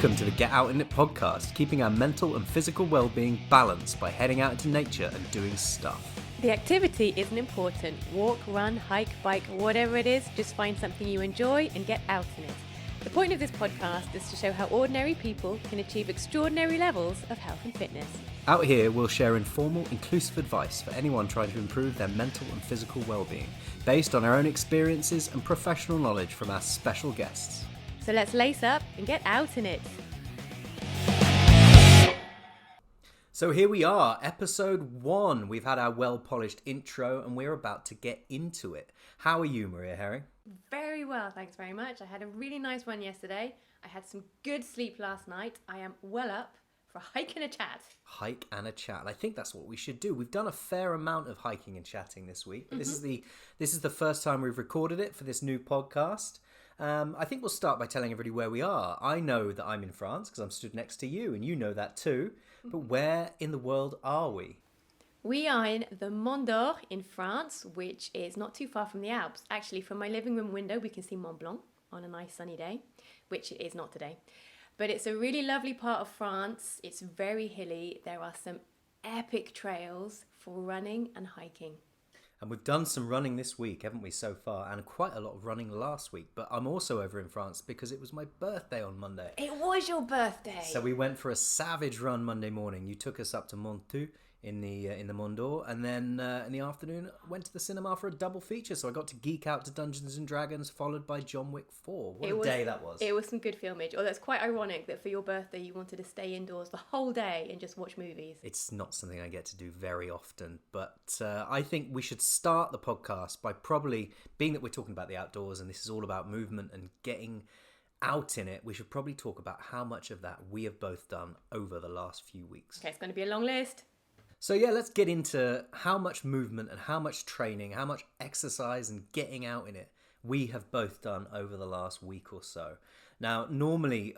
Welcome to the Get Out In It podcast, keeping our mental and physical well-being balanced by heading out into nature and doing stuff. The activity isn't important. Walk, run, hike, bike, whatever it is, just find something you enjoy and get out in it. The point of this podcast is to show how ordinary people can achieve extraordinary levels of health and fitness. Out here, we'll share informal, inclusive advice for anyone trying to improve their mental and physical well-being, based on our own experiences and professional knowledge from our special guests. So let's lace up and get out in it. So here we are, episode 1. We've had our well-polished intro and we're about to get into it. How are you, Maria Herring? Very well, thanks very much. I had a really nice one yesterday. I had some good sleep last night. I am well up for a hike and a chat. Hike and a chat. I think that's what we should do. We've done a fair amount of hiking and chatting this week. But This is the first time we've recorded it for this new podcast. I think we'll start by telling everybody where we are. I know that I'm in France because I'm stood next to you, and you know that too. But where in the world are we? We are in the Mont d'Or in France, which is not too far from the Alps. Actually, from my living room window, we can see Mont Blanc on a nice sunny day, which it is not today. But it's a really lovely part of France. It's very hilly. There are some epic trails for running and hiking. And we've done some running this week, haven't we, so far? And quite a lot of running last week. But I'm also over in France because it was my birthday on Monday. It was your birthday. So we went for a savage run Monday morning. You took us up to Montou in the Mont d'Or, and then in the afternoon went to the cinema for a double feature. So I got to geek out to Dungeons and Dragons, followed by John Wick 4. What a day that was! It was some good filmage. Although it's quite ironic that for your birthday you wanted to stay indoors the whole day and just watch movies. It's not something I get to do very often, but I think we should start the podcast by probably, being that we're talking about the outdoors and this is all about movement and getting out in it, we should probably talk about how much of that we have both done over the last few weeks. Okay, it's going to be a long list. So yeah, let's get into how much movement and how much training, how much exercise and getting out in it we have both done over the last week or so. Now, normally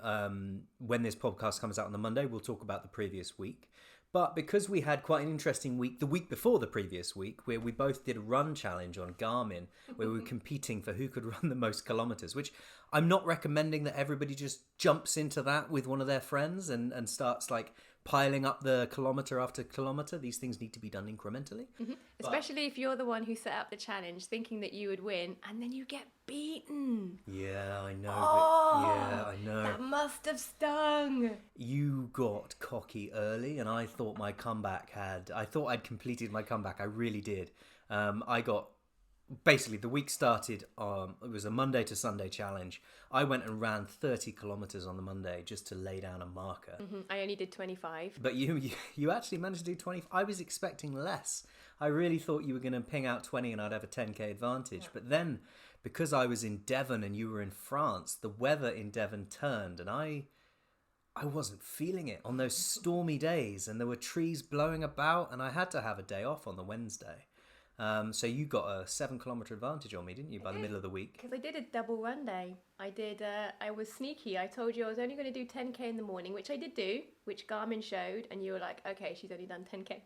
when this podcast comes out on the Monday, we'll talk about the previous week. But because we had quite an interesting week the week before the previous week, where we both did a run challenge on Garmin, where we were competing for who could run the most kilometers, which I'm not recommending that everybody just jumps into that with one of their friends and starts like piling up the kilometer after kilometer. These things need to be done incrementally. Mm-hmm. Especially if you're the one who set up the challenge thinking that you would win and then you get beaten. Yeah, I know. I know. That must have stung. You got cocky early and I thought I'd completed my comeback. I really did. Basically, the week started, it was a Monday to Sunday challenge. I went and ran 30 kilometres on the Monday just to lay down a marker. Mm-hmm. I only did 25. But you actually managed to do 20. I was expecting less. I really thought you were going to ping out 20 and I'd have a 10k advantage. Yeah. But then, because I was in Devon and you were in France, the weather in Devon turned and I wasn't feeling it on those stormy days. And there were trees blowing about and I had to have a day off on the Wednesday. So you got a 7-kilometre advantage on me, didn't you, by the middle of the week? Because I did a double run day. I was sneaky. I told you I was only going to do 10k in the morning, which I did do, which Garmin showed, and you were like, okay, she's only done 10k.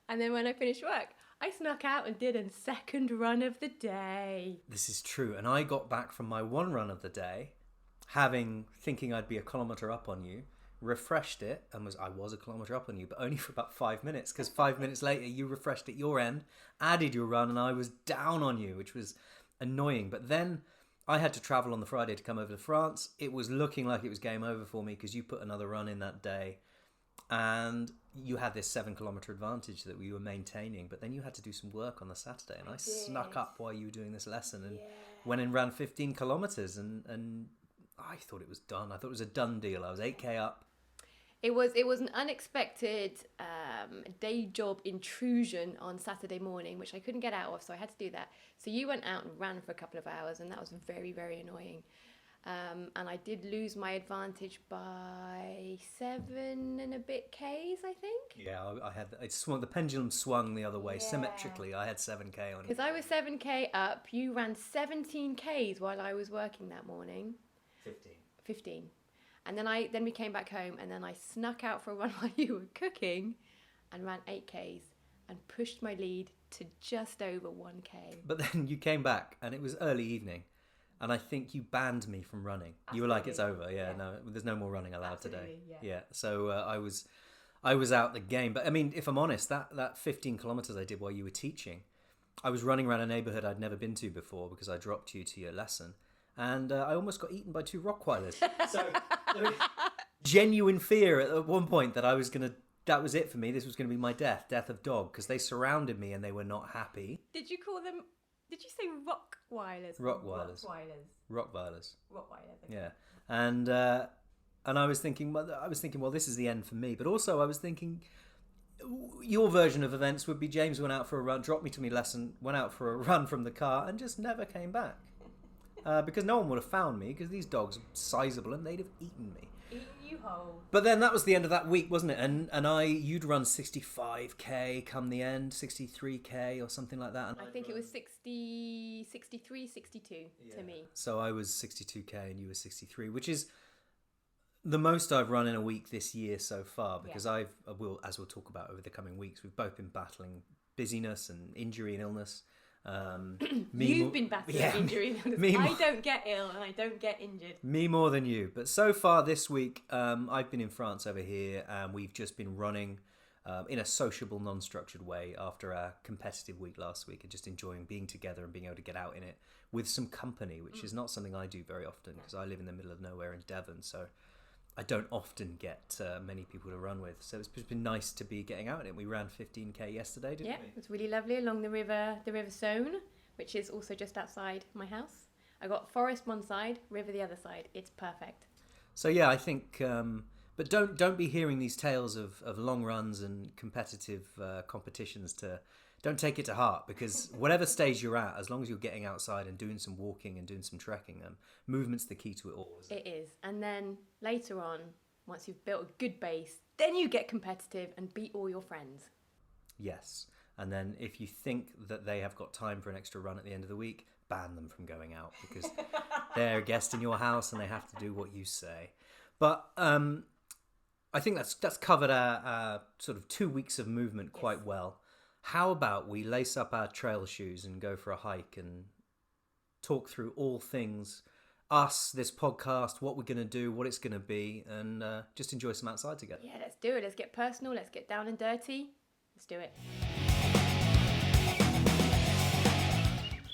And then when I finished work, I snuck out and did a second run of the day. This is true. And I got back from my one run of the day, thinking I'd be a kilometre up on you, refreshed it and I was a kilometre up on you, but only for about 5 minutes, because 5 minutes later you refreshed at your end, added your run, and I was down on you, which was annoying. But then I had to travel on the Friday to come over to France. It was looking like it was game over for me because you put another run in that day and you had this 7-kilometre advantage that we were maintaining, but then you had to do some work on the Saturday and I snuck up while you were doing this lesson and went and ran 15 kilometres and I thought it was done. I thought it was a done deal. I was 8k up. It was an unexpected day job intrusion on Saturday morning, which I couldn't get out of, so I had to do that. So you went out and ran for a couple of hours, and that was very, very annoying. And I did lose my advantage by 7 and a bit Ks, I think. Yeah, the pendulum swung the other way symmetrically. I had 7k on it. Because I was 7k up, you ran 17 Ks while I was working that morning. 15. And then we came back home and then I snuck out for a run while you were cooking and ran 8Ks and pushed my lead to just over 1K. But then you came back and it was early evening and I think you banned me from running. You were like, "It's Absolutely. over. Yeah, Yeah. no, there's no more running allowed today." Absolutely, yeah. Yeah. So I was out the game. But I mean, if I'm honest, that 15 kilometers I did while you were teaching, I was running around a neighborhood I'd never been to before because I dropped you to your lesson, and I almost got eaten by 2 Rottweilers. So there was genuine fear at one point that I was gonna. That was it for me. This was going to be my death of dog, because they surrounded me and they were not happy. Did you call them? Did you say Rottweilers? Rottweilers. Rottweilers. Okay. Yeah, and I was thinking, well, this is the end for me. But also, I was thinking, your version of events would be James went out for a run, dropped me to my lesson, went out for a run from the car, and just never came back. Because no one would have found me, because these dogs are sizable and they'd have eaten me. Eating you whole. But then that was the end of that week, wasn't it? And you'd run 65k come the end, 63k or something like that. And I think it was 60, 63, 62 to me. So I was 62k and you were 63, which is the most I've run in a week this year so far, because as we'll talk about over the coming weeks, we've both been battling busyness and injury and illness. You've been battling injury. I don't get ill and I don't get injured. Me more than you. But so far this week, I've been in France over here, and we've just been running in a sociable, non-structured way after our competitive week last week, and just enjoying being together and being able to get out in it with some company, which is not something I do very often, because I live in the middle of nowhere in Devon, so I don't often get many people to run with. So it's just been nice to be getting out in it. We ran 15k yesterday, didn't we? Yeah, it was really lovely along the River Saône, which is also just outside my house. I got forest one side, river the other side. It's perfect. So yeah, I think, but don't be hearing these tales of long runs and competitive competitions don't take it to heart, because whatever stage you're at, as long as you're getting outside and doing some walking and doing some trekking, movement's the key to it all. It is. And then later on, once you've built a good base, then you get competitive and beat all your friends. Yes. And then if you think that they have got time for an extra run at the end of the week, ban them from going out, because they're a guest in your house and they have to do what you say. But I think that's covered our sort of 2 weeks of movement quite well. How about we lace up our trail shoes and go for a hike and talk through all things us, this podcast, what we're going to do, what it's going to be, and just enjoy some outside together. Yeah, let's do it. Let's get personal. Let's get down and dirty. Let's do it.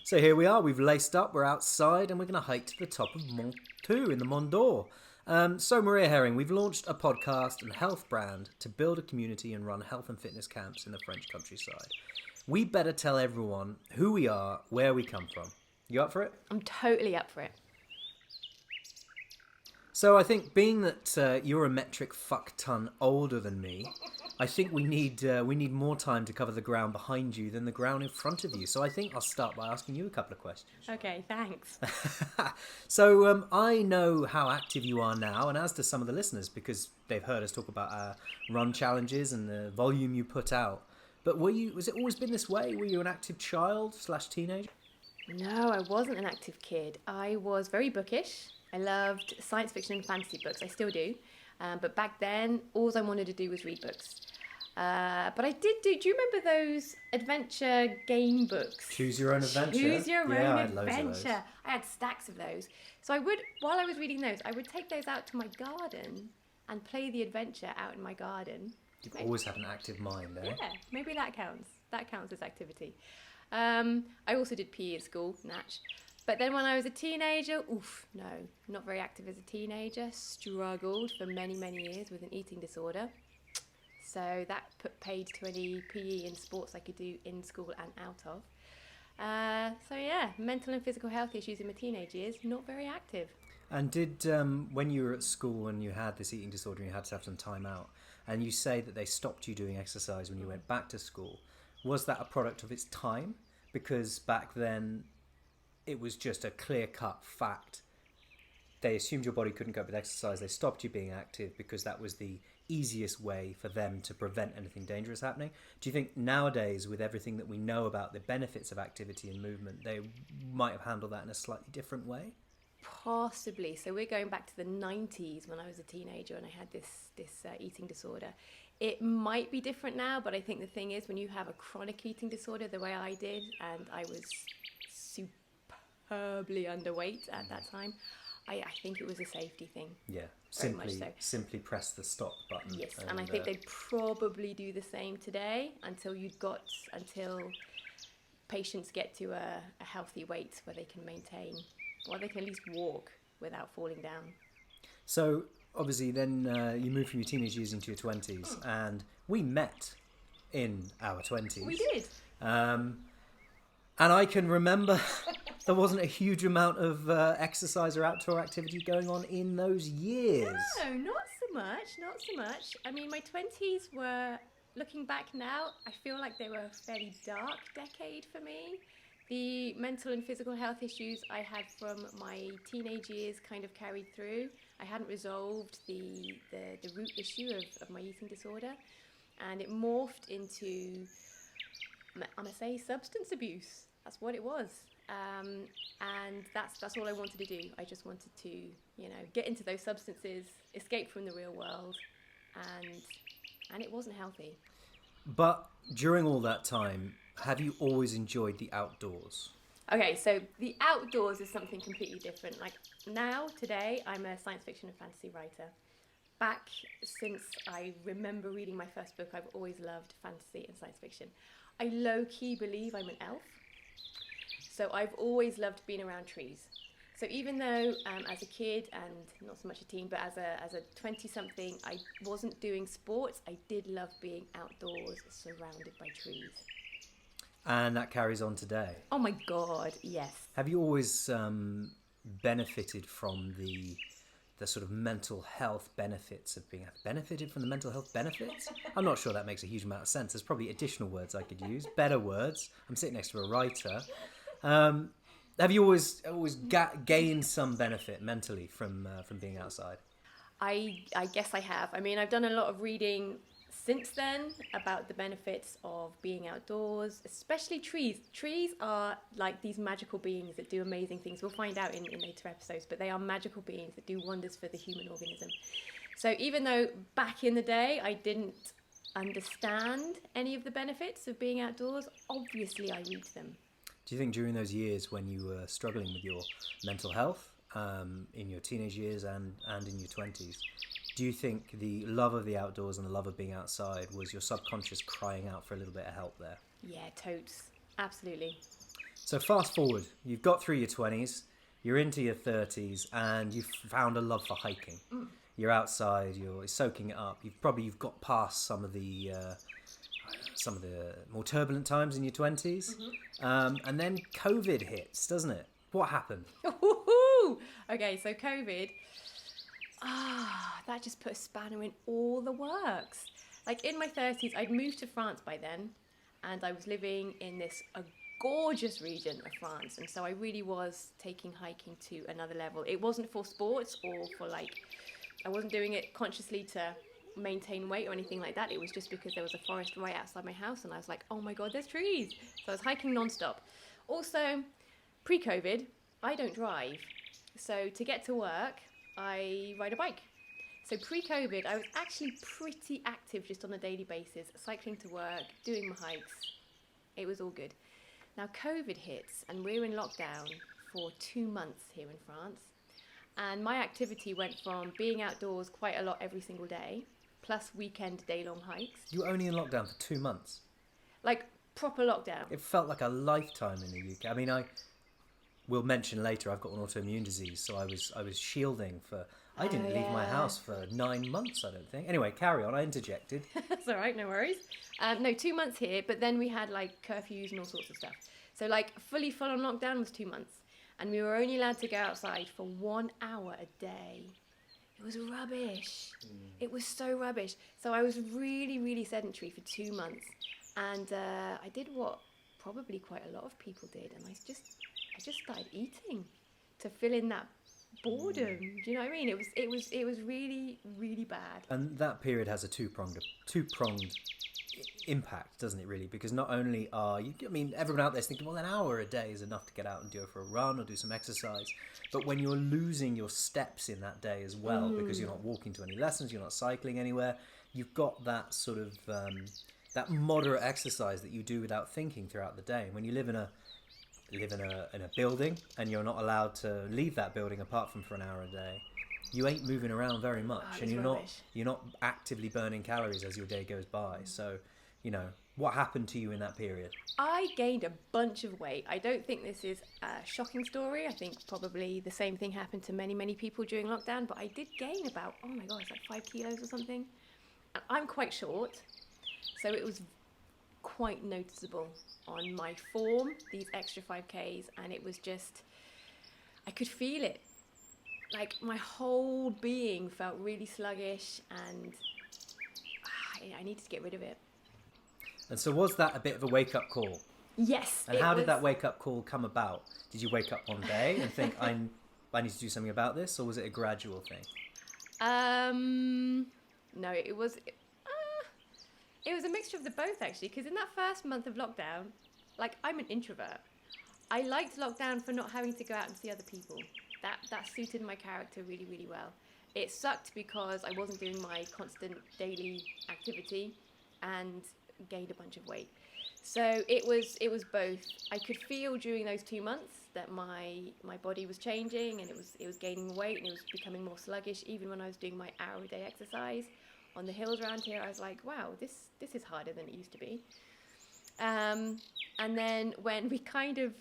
So here we are. We've laced up. We're outside, and we're going to hike to the top of Mont 2 in the Mont d'Or. So Maria Herring, we've launched a podcast and health brand to build a community and run health and fitness camps in the French countryside. We better tell everyone who we are, where we come from. You up for it? I'm totally up for it. So I think, being that you're a metric fuck ton older than me, I think we need more time to cover the ground behind you than the ground in front of you. So I think I'll start by asking you a couple of questions. Okay, thanks. So I know how active you are now, and as do some of the listeners, because they've heard us talk about our run challenges and the volume you put out. But was it always been this way? Were you an active child / teenager? No, I wasn't an active kid. I was very bookish. I loved science fiction and fantasy books. I still do. But back then, all I wanted to do was read books. But I did do you remember those adventure game books? Choose Your Own Adventure. Choose Your Own I had loads of those. Adventure. I had stacks of those. So while I was reading those, I would take those out to my garden and play the adventure out in my garden. You've always had an active mind, eh? Yeah, maybe that counts. That counts as activity. I also did PE at school, Natch. But then when I was a teenager, no, not very active as a teenager. Struggled for many, many years with an eating disorder. So that put paid to any PE and sports I could do in school and out of. So yeah, mental and physical health issues in my teenage years, not very active. And did, when you were at school and you had this eating disorder and you had to have some time out, and you say that they stopped you doing exercise when you went back to school, was that a product of its time? Because back then, it was just a clear-cut fact. They assumed your body couldn't cope with exercise. They stopped you being active because that was the easiest way for them to prevent anything dangerous happening. Do you think nowadays, with everything that we know about the benefits of activity and movement, they might have handled that in a slightly different way? Possibly. So we're going back to the 90s when I was a teenager and I had this eating disorder. It might be different now, but I think the thing is, when you have a chronic eating disorder the way I did, and I was superbly underweight at that time. I think it was a safety thing. Yeah, Very much so. simply press the stop button. Yes, and I think they'd probably do the same today until patients get to a healthy weight where they can maintain, or they can at least walk without falling down. So obviously then you moved from your teenage years into your 20s, and we met in our 20s. We did. And I can remember there wasn't a huge amount of exercise or outdoor activity going on in those years. No, not so much. I mean, my 20s were, looking back now, I feel like they were a fairly dark decade for me. The mental and physical health issues I had from my teenage years kind of carried through. I hadn't resolved the root issue of my eating disorder, and it morphed into, I'm going to say, substance abuse. That's what it was. And that's all I wanted to do. I just wanted to, get into those substances, escape from the real world, and it wasn't healthy. But during all that time, have you always enjoyed the outdoors? Okay, so the outdoors is something completely different. Like now, today, I'm a science fiction and fantasy writer. Back since I remember reading my first book, I've always loved fantasy and science fiction. I low-key believe I'm an elf. So I've always loved being around trees. So even though as a kid, and not so much a teen, but as a 20-something, I wasn't doing sports, I did love being outdoors surrounded by trees. And that carries on today. Oh my God, yes. Have you always benefited from the sort of mental health benefits of being benefited from the mental health benefits? I'm not sure that makes a huge amount of sense. There's probably additional words I could use, better words. I'm sitting next to a writer. Have you always gained some benefit mentally from being outside? I guess I have. I mean, I've done a lot of reading since then about the benefits of being outdoors, especially trees. Trees are like these magical beings that do amazing things. We'll find out in later episodes, but they are magical beings that do wonders for the human organism. So even though back in the day I didn't understand any of the benefits of being outdoors, obviously I reaped them. Do you think during those years when you were struggling with your mental health, in your teenage years and in your 20s, do you think the love of the outdoors and the love of being outside was your subconscious crying out for a little bit of help there? Yeah, totes. Absolutely. So fast forward, you've got through your 20s, you're into your 30s, and you've found a love for hiking. You're outside, you're soaking it up. You've got past some of the more turbulent times in your 20s. And then COVID hits, doesn't it? What happened? Okay, so COVID, that just put a spanner in all the works. Like in my 30s, I'd moved to France by then, and I was living in this gorgeous region of France, and so I really was taking hiking to another level. It wasn't for sports or for I wasn't doing it consciously to maintain weight or anything like that. It was just because there was a forest right outside my house, and I was like, oh my God, there's trees. So I was hiking non-stop. Also, pre-COVID, I don't drive. So to get to work, I ride a bike. So pre-COVID, I was actually pretty active just on a daily basis, cycling to work, doing my hikes. It was all good. Now COVID hits, and we're in lockdown for 2 months here in France. And my activity went from being outdoors quite a lot every single day, plus weekend day-long hikes. You were only in lockdown for 2 months? Like proper lockdown. It felt like a lifetime in the UK. I mean, we'll mention later, I've got an autoimmune disease, so I was shielding for... I didn't leave my house for 9 months, I don't think. Anyway, carry on. I interjected. That's all right, no worries. No, 2 months here, but then we had curfews and all sorts of stuff. So fully full-on lockdown was 2 months. And we were only allowed to go outside for 1 hour a day. It was rubbish. It was so rubbish. So I was really, really sedentary for 2 months. And I did what probably quite a lot of people did. And I just started eating to fill in that boredom. Do you know what I mean? It was really, really bad. And that period has a two-pronged impact, doesn't it, really? Because not only are you... I mean, everyone out there's thinking, well, an hour a day is enough to get out and do it for a run or do some exercise. But when you're losing your steps in that day as well, because you're not walking to any lessons, you're not cycling anywhere, you've got that sort of... that moderate exercise that you do without thinking throughout the day. And when you live in a live in a building and you're not allowed to leave that building apart from for an hour a day, you ain't moving around very much, and you're not actively burning calories as your day goes by. So, you know, what happened to you in that period? I gained a bunch of weight. I don't think this is a shocking story. I think probably the same thing happened to many, many people during lockdown, but I did gain about, oh my gosh, like 5 kilos or something. And I'm quite short, so it was quite noticeable on my form, these extra 5Ks, and it was just, I could feel it. Like my whole being felt really sluggish, and I needed to get rid of it. And so was that a bit of a wake-up call? Yes. And how did that wake-up call come about? Did you wake up one day and think, I need to do something about this, or was it a gradual thing? No, it was a mixture of the both, actually, because in that first month of lockdown, like, I'm an introvert. I liked lockdown for not having to go out and see other people. That suited my character really, really well. It sucked because I wasn't doing my constant daily activity and gained a bunch of weight. So it was both. I could feel during those 2 months that my body was changing, and it was gaining weight, and it was becoming more sluggish. Even when I was doing my hour a day exercise on the hills around here, I was like, wow, this is harder than it used to be. And then when we kind of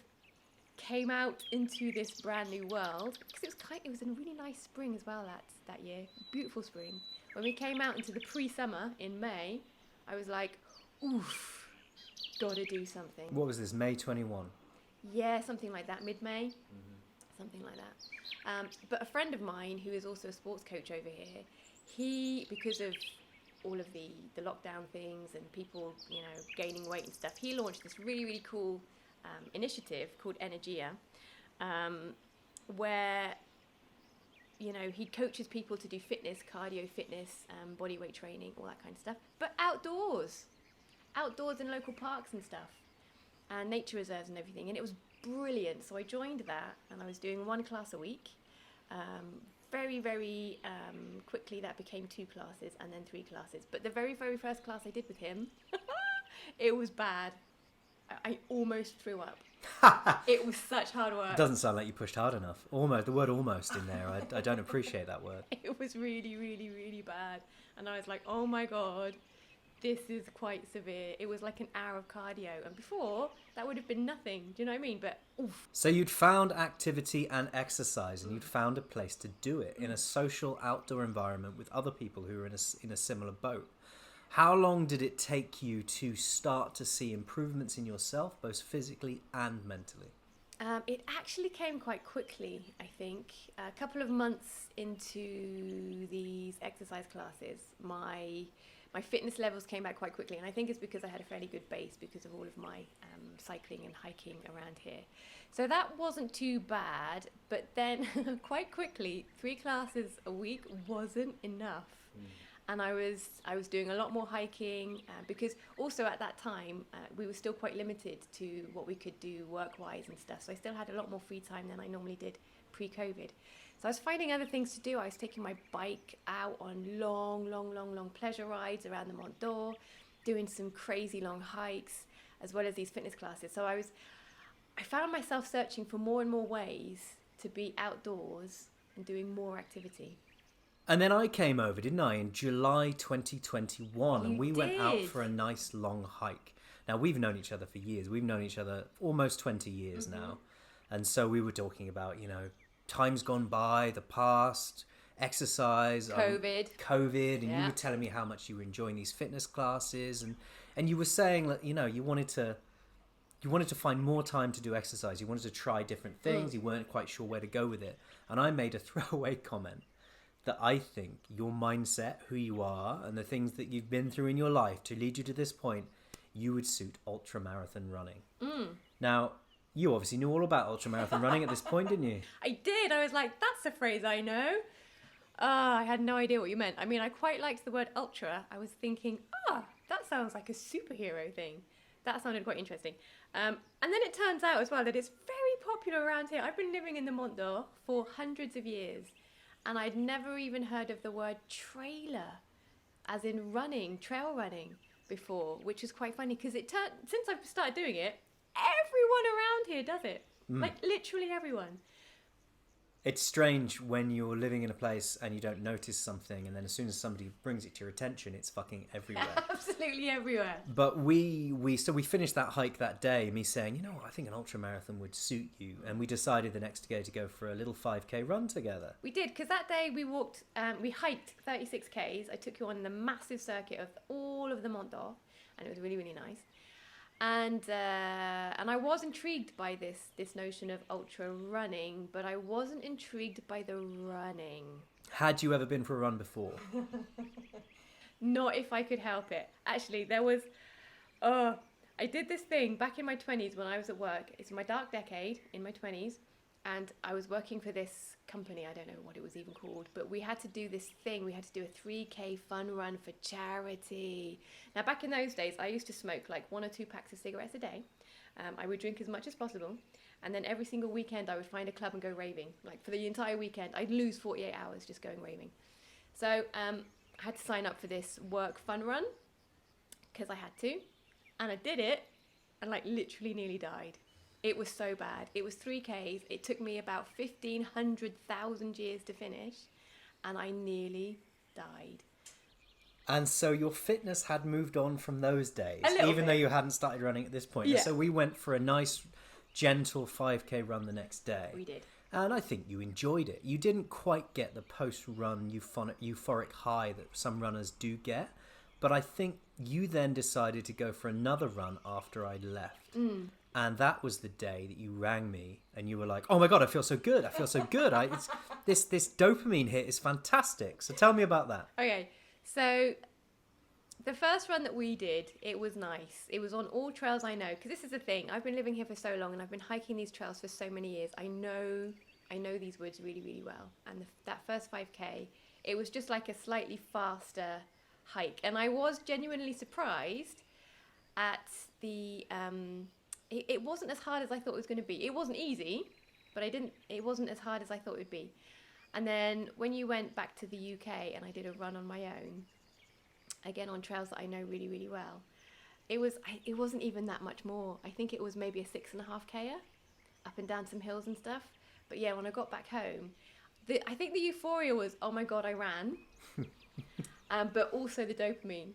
came out into this brand new world, because it was a really nice spring as well that year, beautiful spring. When we came out into the pre-summer in May, I was like, oof, gotta do something. What was this, May 21? Yeah, something like that, mid-May, something like that. But a friend of mine who is also a sports coach over here, he, because of all of the lockdown things and people, you know, gaining weight and stuff, he launched this really, really cool initiative called Energia, where, you know, he coaches people to do fitness, cardio fitness, body weight training, all that kind of stuff, but outdoors in local parks and stuff, and nature reserves and everything, and it was brilliant. So I joined that, and I was doing 1 class a week. Very, very quickly that became 2 classes and then 3 classes. But the very, very first class I did with him, it was bad. I almost threw up. It was such hard work. It doesn't sound like you pushed hard enough. Almost, the word almost in there. I don't appreciate that word. It was really, really, really bad. And I was like, oh my God, this is quite severe. It was like an hour of cardio. And before, that would have been nothing. Do you know what I mean? But oof. So you'd found activity and exercise, and you'd found a place to do it in a social outdoor environment with other people who were in a similar boat. How long did it take you to start to see improvements in yourself, both physically and mentally? It actually came quite quickly, I think. A couple of months into these exercise classes, my fitness levels came back quite quickly, and I think it's because I had a fairly good base because of all of my cycling and hiking around here. So that wasn't too bad, but then quite quickly, 3 classes a week wasn't enough. And I was doing a lot more hiking because also at that time we were still quite limited to what we could do work-wise and stuff. So I still had a lot more free time than I normally did pre-COVID. So I was finding other things to do. I was taking my bike out on long pleasure rides around the Mont d'Or, doing some crazy long hikes, as well as these fitness classes. So I found myself searching for more and more ways to be outdoors and doing more activity. And then I came over, didn't I, in July 2021, and we went out for a nice long hike. Now, we've known each other for years. We've known each other almost 20 years now. And so we were talking about, you know, times gone by, the past, exercise, COVID, and you were telling me how much you were enjoying these fitness classes, and you were saying that, you know, you wanted to find more time to do exercise. You wanted to try different things. You weren't quite sure where to go with it. And I made a throwaway comment that I think your mindset, who you are, and the things that you've been through in your life to lead you to this point, you would suit ultramarathon running. Now, you obviously knew all about ultramarathon running at this point, didn't you? I did. I was like, that's a phrase I know. I had no idea what you meant. I mean, I quite liked the word ultra. I was thinking, that sounds like a superhero thing. That sounded quite interesting. And then it turns out as well that it's very popular around here. I've been living in the Mont d'Or for hundreds of years, and I'd never even heard of the word trailer, as in trail running before, which is quite funny because since I've started doing it, around here does it. Like literally everyone. It's strange when you're living in a place and you don't notice something, and then as soon as somebody brings it to your attention, it's fucking everywhere. Absolutely everywhere. But we finished that hike that day, me saying, you know what, I think an ultra marathon would suit you, and we decided the next day to go for a little 5k run together. We did, because that day we hiked 36 Ks. I took you on the massive circuit of all of the Mont d'Or, and it was really, really nice. And I was intrigued by this notion of ultra running, but I wasn't intrigued by the running. Had you ever been for a run before? Not if I could help it. Actually, I did this thing back in my 20s when I was at work. It's my dark decade in my 20s, and I was working for this company. I don't know what it was even called, but we had to do this thing. We had to do a 3k fun run for charity. Now, back in those days, I used to smoke like 1 or 2 packs of cigarettes a day. I would drink as much as possible, and then every single weekend I would find a club and go raving. Like for the entire weekend, I'd lose 48 hours just going raving. So I had to sign up for this work fun run because I had to, and I did it, and like literally nearly died. It was so bad. It was 3Ks. It took me about 1,000 years to finish, and I nearly died. And so your fitness had moved on from those days, even though you hadn't started running at this point. Yeah. And so we went for a nice, gentle 5k run the next day. We did. And I think you enjoyed it. You didn't quite get the post-run euphoric high that some runners do get. But I think you then decided to go for another run after I'd left. And that was the day that you rang me and you were like, oh my God, I feel so good. I feel so good. This dopamine hit is fantastic. So tell me about that. Okay, so the first run that we did, it was nice. It was on all trails I know, because this is the thing. I've been living here for so long and I've been hiking these trails for so many years. I know these woods really, really well. And that first 5k, it was just like a slightly faster hike. And I was genuinely surprised at the... It wasn't as hard as I thought it was going to be. It wasn't easy, but it wasn't as hard as I thought it would be. And then when you went back to the UK and I did a run on my own, again on trails that I know really, really well, it wasn't even that much more. I think it was maybe a 6.5K up and down some hills and stuff. But yeah, when I got back home, I think the euphoria was, oh my God, I ran. But also the dopamine.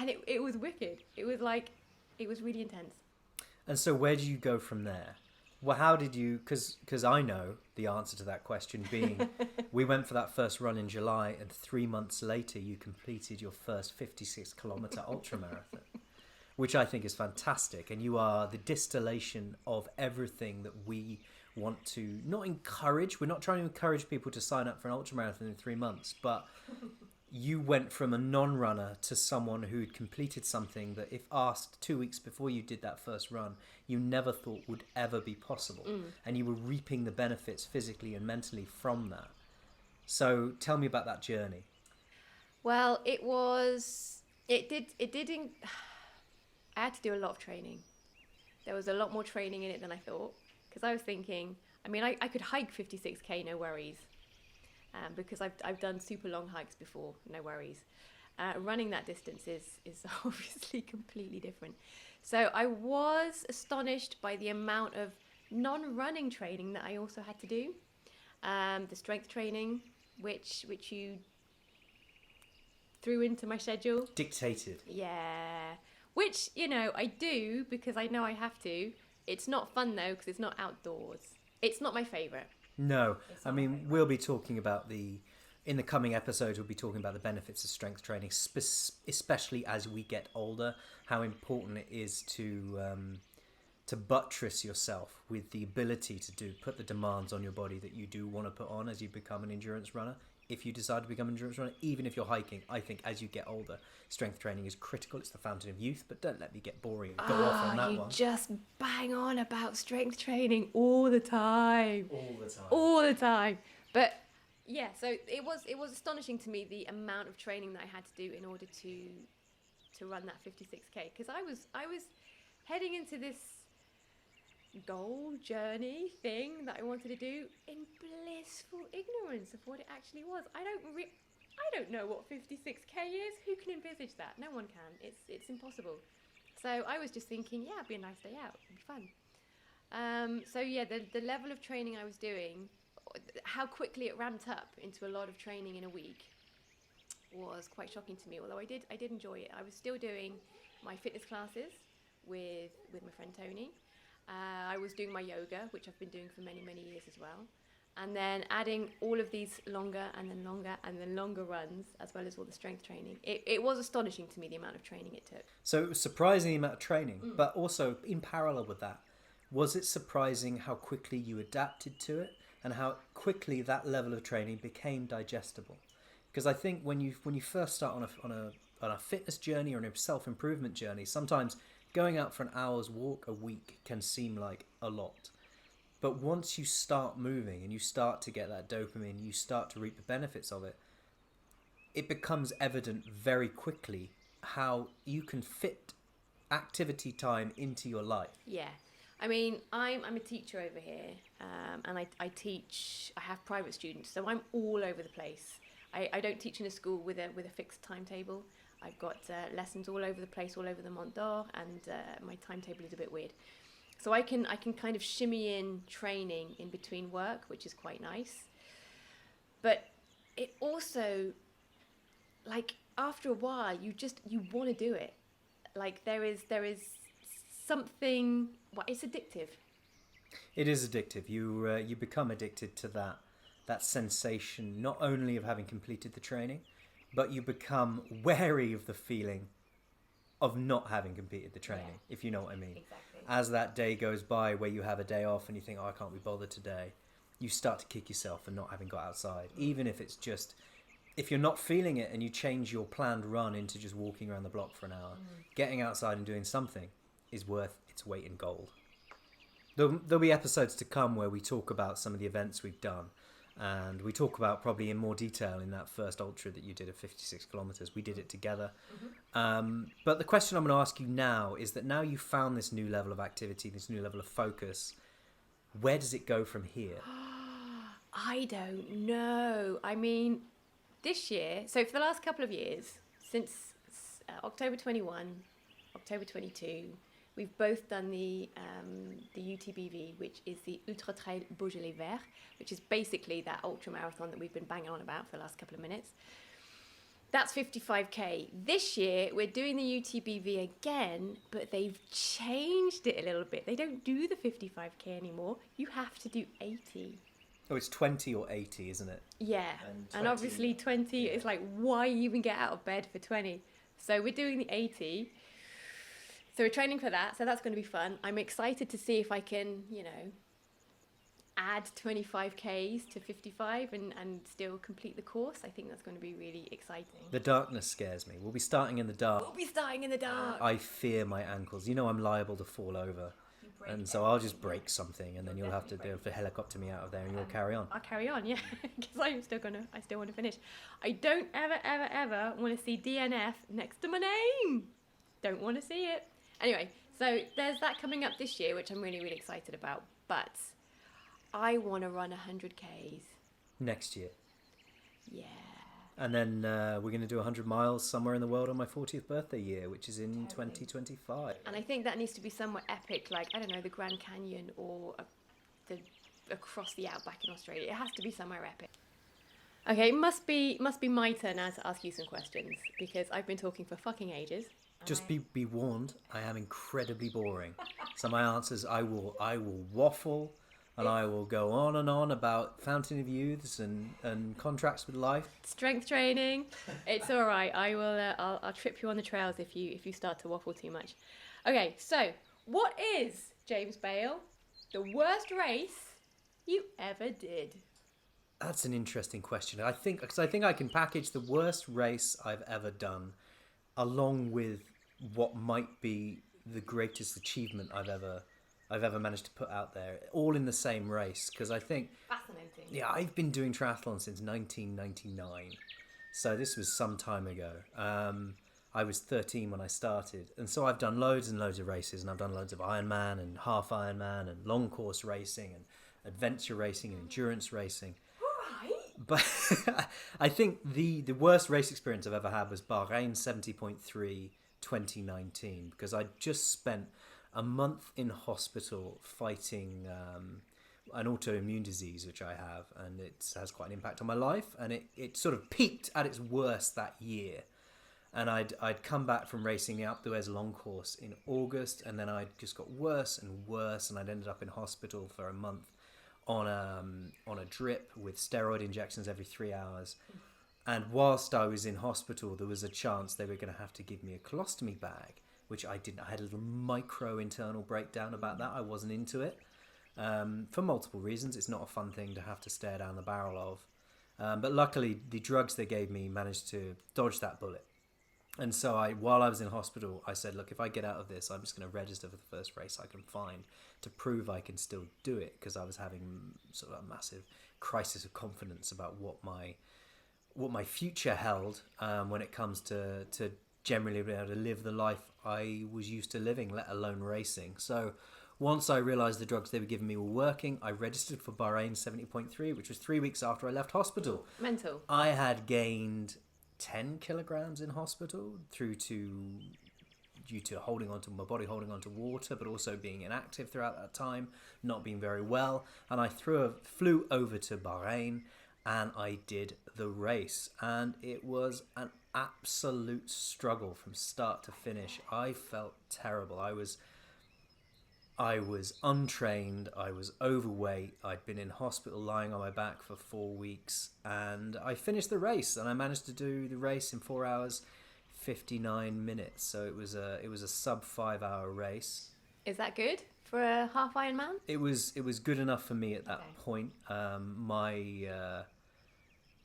And it was wicked. It was really intense. And so where do you go from there? Well, how did you... Because I know the answer to that question being, we went for that first run in July, and 3 months later you completed your first 56-kilometre ultramarathon, which I think is fantastic. And you are the distillation of everything that we want to not encourage. We're not trying to encourage people to sign up for an ultramarathon in 3 months, but... You went from a non-runner to someone who'd completed something that, if asked 2 weeks before you did that first run, you never thought would ever be possible. And you were reaping the benefits physically and mentally from that. So tell me about that journey. Well, I had to do a lot of training. There was a lot more training in it than I thought. Because I was thinking, I could hike 56k, no worries. Because I've done super long hikes before, no worries. Running that distance is obviously completely different. So I was astonished by the amount of non-running training that I also had to do. The strength training, which you threw into my schedule. Dictated. Yeah. Which, I do because I know I have to. It's not fun though, because it's not outdoors. It's not my favourite. No, we'll be talking about in the coming episodes, we'll be talking about the benefits of strength training, especially as we get older, how important it is to buttress yourself with the ability to put the demands on your body that you do want to put on as you become an endurance runner. If you decide to become an endurance runner, even if you're hiking, I think as you get older, strength training is critical. It's the fountain of youth, but don't let me get boring and go off on that one. You just bang on about strength training all the time. All the time. But yeah, so it was astonishing to me the amount of training that I had to do in order to run that 56k, because I was heading into this goal journey thing that I wanted to do in blissful ignorance of what it actually was. I don't know what 56k is. Who can envisage that? No one can. It's impossible. So I was just thinking, yeah, it'd be a nice day out. It'd be fun. So yeah, the level of training I was doing, how quickly it ramped up into a lot of training in a week, was quite shocking to me. Although I did enjoy it. I was still doing my fitness classes with my friend Tony. I was doing my yoga, which I've been doing for many years as well. And then adding all of these longer and then longer runs, as well as all the strength training. It was astonishing to me the amount of training it took. So it was surprising the amount of training, but also in parallel with that, was it surprising how quickly you adapted to it and how quickly that level of training became digestible? Because I think when you first start on a fitness journey or a self-improvement journey, sometimes going out for an hour's walk a week can seem like a lot. But once you start moving and you start to get that dopamine, you start to reap the benefits of it, it becomes evident very quickly how you can fit activity time into your life. Yeah. I mean, I'm a teacher over here, and I teach, I have private students, so I'm all over the place. I don't teach in a school with a fixed timetable. I've got lessons all over the place, all over the Mont d'Or, and my timetable is a bit weird. So I can kind of shimmy in training in between work, which is quite nice. But it also, like, after a while, you want to do it. Like, there is something, well, it's addictive. It is addictive. You become addicted to that sensation, not only of having completed the training, but you become wary of the feeling of not having completed the training, if you know what I mean. Exactly. As that day goes by where you have a day off and you think, oh, I can't be bothered today, you start to kick yourself for not having got outside. Even if it's just, if you're not feeling it and you change your planned run into just walking around the block for an hour, getting outside and doing something is worth its weight in gold. There'll be episodes to come where we talk about some of the events we've done. And we talk about probably in more detail in that first ultra that you did of 56 kilometers. We did it together. But the question I'm going to ask you now is that now you've found this new level of activity, this new level of focus, where does it go from here? I don't know. I mean, this year, so for the last couple of years, since October 21, October 22, we've both done the UTBV, which is the Ultra Trail Beaujolais Vert, which is basically that ultra marathon that we've been banging on about for the last couple of minutes. That's 55k. This year, we're doing the UTBV again, but they've changed it a little bit. They don't do the 55k anymore. You have to do 80. Oh, it's 20 or 80, isn't it? Yeah, and obviously 20 is like, why even get out of bed for 20? So we're doing the 80. So we're training for that, so that's going to be fun. I'm excited to see if I can, add 25Ks to 55 and still complete the course. I think that's going to be really exciting. The darkness scares me. We'll be starting in the dark. We'll be starting in the dark. I fear my ankles. I'm liable to fall over. And so I'll just break something and then you'll have to be able to helicopter me out of there and you'll carry on. I'll carry on, yeah, because I still want to finish. I don't ever want to see DNF next to my name. Don't want to see it. Anyway, so there's that coming up this year, which I'm really, really excited about. But I want to run 100Ks. Next year. Yeah. And then we're going to do 100 miles somewhere in the world on my 40th birthday year, which is in 2025. And I think that needs to be somewhere epic, like, I don't know, the Grand Canyon or across the outback in Australia. It has to be somewhere epic. Okay, it must be my turn now to ask you some questions, because I've been talking for fucking ages. Just be warned, I am incredibly boring. So my answers, I will waffle and I will go on and on about Fountain of Youths and contracts with life. Strength training. It's all right. I will. I'll trip you on the trails if you start to waffle too much. Okay, so what is, James Bale, the worst race you ever did? That's an interesting question. I think I can package the worst race I've ever done along with what might be the greatest achievement I've ever managed to put out there, all in the same race. Because I think, Fascinating. yeah, I've been doing triathlon since 1999, so this was some time ago. I was 13 when I started, and so I've done loads and loads of races, and I've done loads of Ironman and half Ironman and long course racing and adventure racing and endurance racing. But I think the worst race experience I've ever had was Bahrain 70.3 2019, because I just spent a month in hospital fighting an autoimmune disease, which I have, and it has quite an impact on my life. And it sort of peaked at its worst that year. And I'd come back from racing the Alpe d'Huez long course in August, and then I'd just got worse and worse, and I'd ended up in hospital for a month on a drip with steroid injections every 3 hours. And whilst I was in hospital, there was a chance they were going to have to give me a colostomy bag, which I didn't. I had a little micro internal breakdown about that. I wasn't into it for multiple reasons. It's not a fun thing to have to stare down the barrel of. But luckily, the drugs they gave me managed to dodge that bullet. And so while I was in hospital, I said, look, if I get out of this, I'm just going to register for the first race I can find to prove I can still do it, because I was having sort of a massive crisis of confidence about what my future held when it comes to generally being able to live the life I was used to living, let alone racing. So once I realised the drugs they were giving me were working, I registered for Bahrain 70.3, which was 3 weeks after I left hospital. Mental. I had gained 10 kilograms in hospital due to holding on to my body, holding on to water, but also being inactive throughout that time, not being very well. And I flew over to Bahrain and I did the race, and it was an absolute struggle from start to finish. I felt terrible. I was untrained, I was overweight, I'd been in hospital lying on my back for 4 weeks, and I finished the race, and I managed to do the race in 4 hours 59 minutes. So it was a sub 5 hour race. Is that good for a half Ironman? It was good enough for me at that point.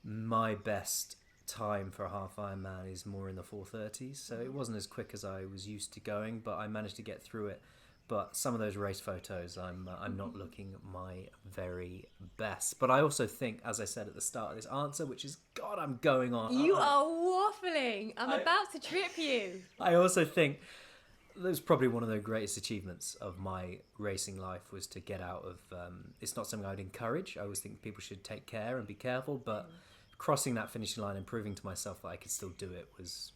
My best time for a half Ironman is more in the 4:30s, so it wasn't as quick as I was used to going, but I managed to get through it. But some of those race photos, I'm not looking my very best. But I also think, as I said at the start of this answer, which is, God, I'm going on. You are waffling. I'm about to trip you. I also think that was probably one of the greatest achievements of my racing life, was to get out of... it's not something I'd encourage. I always think people should take care and be careful. But crossing that finishing line and proving to myself that I could still do it was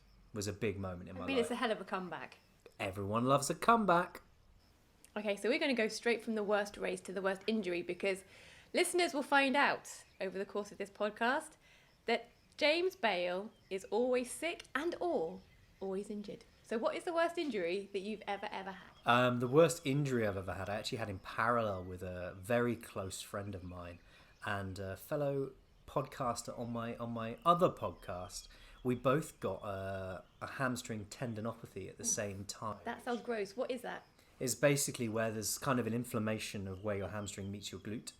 a big moment in my life. It's a hell of a comeback. Everyone loves a comeback. Okay, so we're going to go straight from the worst race to the worst injury, because listeners will find out over the course of this podcast that James Bale is always sick and always injured. So what is the worst injury that you've ever had? The worst injury I've ever had, I actually had in parallel with a very close friend of mine and a fellow podcaster on my other podcast. We both got a hamstring tendinopathy at the same time. That sounds gross. What is that? Is basically where there's kind of an inflammation of where your hamstring meets your glute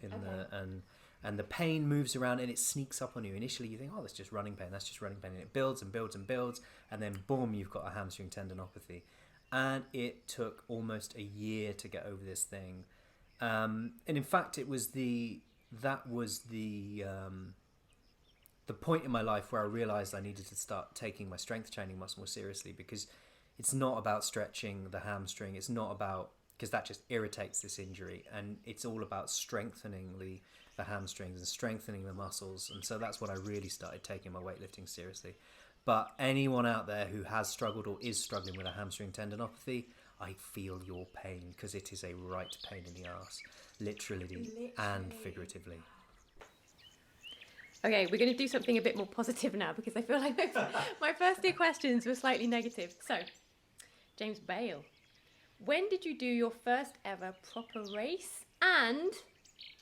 and the pain moves around and it sneaks up on you. Initially you think, oh, that's just running pain, and it builds and builds and builds, and then boom, you've got a hamstring tendinopathy. And it took almost a year to get over this thing. And in fact, that was the point in my life where I realized I needed to start taking my strength training much more seriously, because it's not about stretching the hamstring. It's not about, because that just irritates this injury, and it's all about strengthening the hamstrings and strengthening the muscles. And so that's when I really started taking my weightlifting seriously. But anyone out there who has struggled or is struggling with a hamstring tendinopathy, I feel your pain, because it is a right pain in the arse, literally and figuratively. Okay, we're going to do something a bit more positive now, because I feel like my first two questions were slightly negative. So, James Bale, when did you do your first ever proper race, and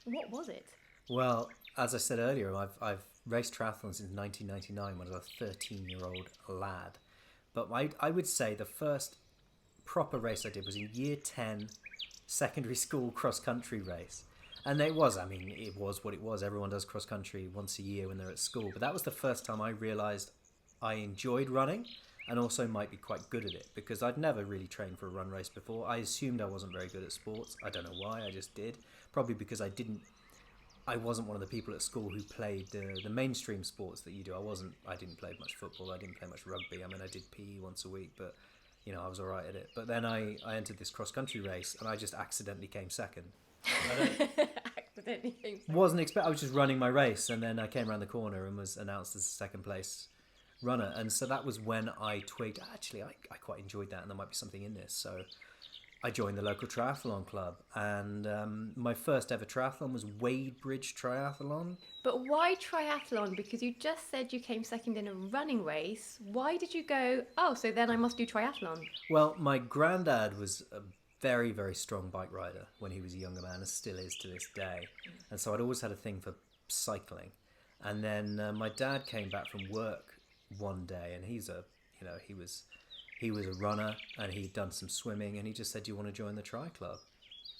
what was it? Well, as I said earlier, I've raced triathlon since 1999 when I was a 13-year-old lad. But I would say the first proper race I did was in year 10 secondary school cross-country race. And it was what it was. Everyone does cross-country once a year when they're at school. But that was the first time I realised I enjoyed running and also might be quite good at it, because I'd never really trained for a run race before. I assumed I wasn't very good at sports. I don't know why, I just did. Probably because I wasn't one of the people at school who played the mainstream sports that you do. I didn't play much football, I didn't play much rugby. I mean, I did PE once a week, but I was alright at it. But then I entered this cross-country race and I just accidentally came second. Accidentally came second. I was just running my race, and then I came around the corner and was announced as a second place runner. And so that was when I twigged, actually, I quite enjoyed that, and there might be something in this. So I joined the local triathlon club, and my first ever triathlon was Wadebridge Triathlon. But why triathlon? Because you just said you came second in a running race. Why did you go, oh, so then I must do triathlon? Well, my granddad was a very, very strong bike rider when he was a younger man, and still is to this day. And so I'd always had a thing for cycling. And then my dad came back from work one day, and he was a runner, and he'd done some swimming, and he just said, "Do you want to join the tri club?"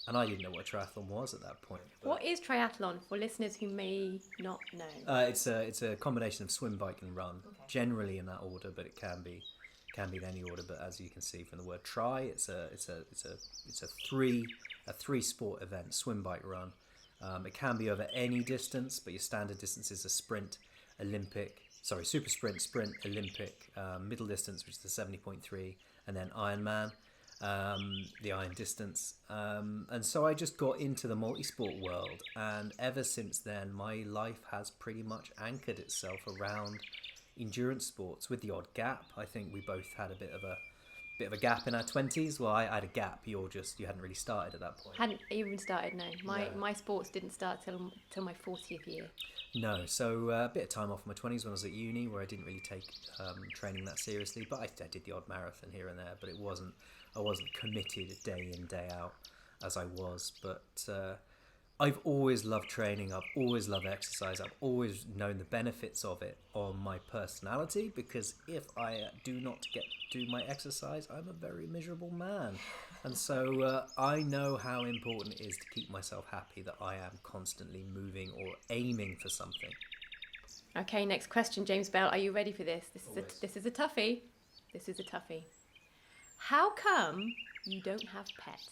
And I didn't know what a triathlon was at that point. What is triathlon for listeners who may not know? It's a combination of swim, bike, and run, generally in that order, but it can be in any order. But as you can see from the word tri, it's a three sport event: swim, bike, run. It can be over any distance, but your standard distance is a sprint, super sprint, Olympic, middle distance, which is the 70.3, and then Ironman, the iron distance. And so I just got into the multi-sport world, and ever since then, my life has pretty much anchored itself around endurance sports, with the odd gap. I think we both had a bit of a gap in our 20s. Well, I had a gap. You hadn't really started at that point. Hadn't even started, no. My sports didn't start till my 40th year. No, so a bit of time off in my 20s when I was at uni, where I didn't really take training that seriously, but I did the odd marathon here and there, but I wasn't committed day in, day out as I was. But I've always loved training, I've always loved exercise, I've always known the benefits of it on my personality, because if I do not get to do my exercise, I'm a very miserable man. And so I know how important it is to keep myself happy, that I am constantly moving or aiming for something. Okay, next question, James Bale. Are you ready for this? This is a toughie. How come you don't have pets?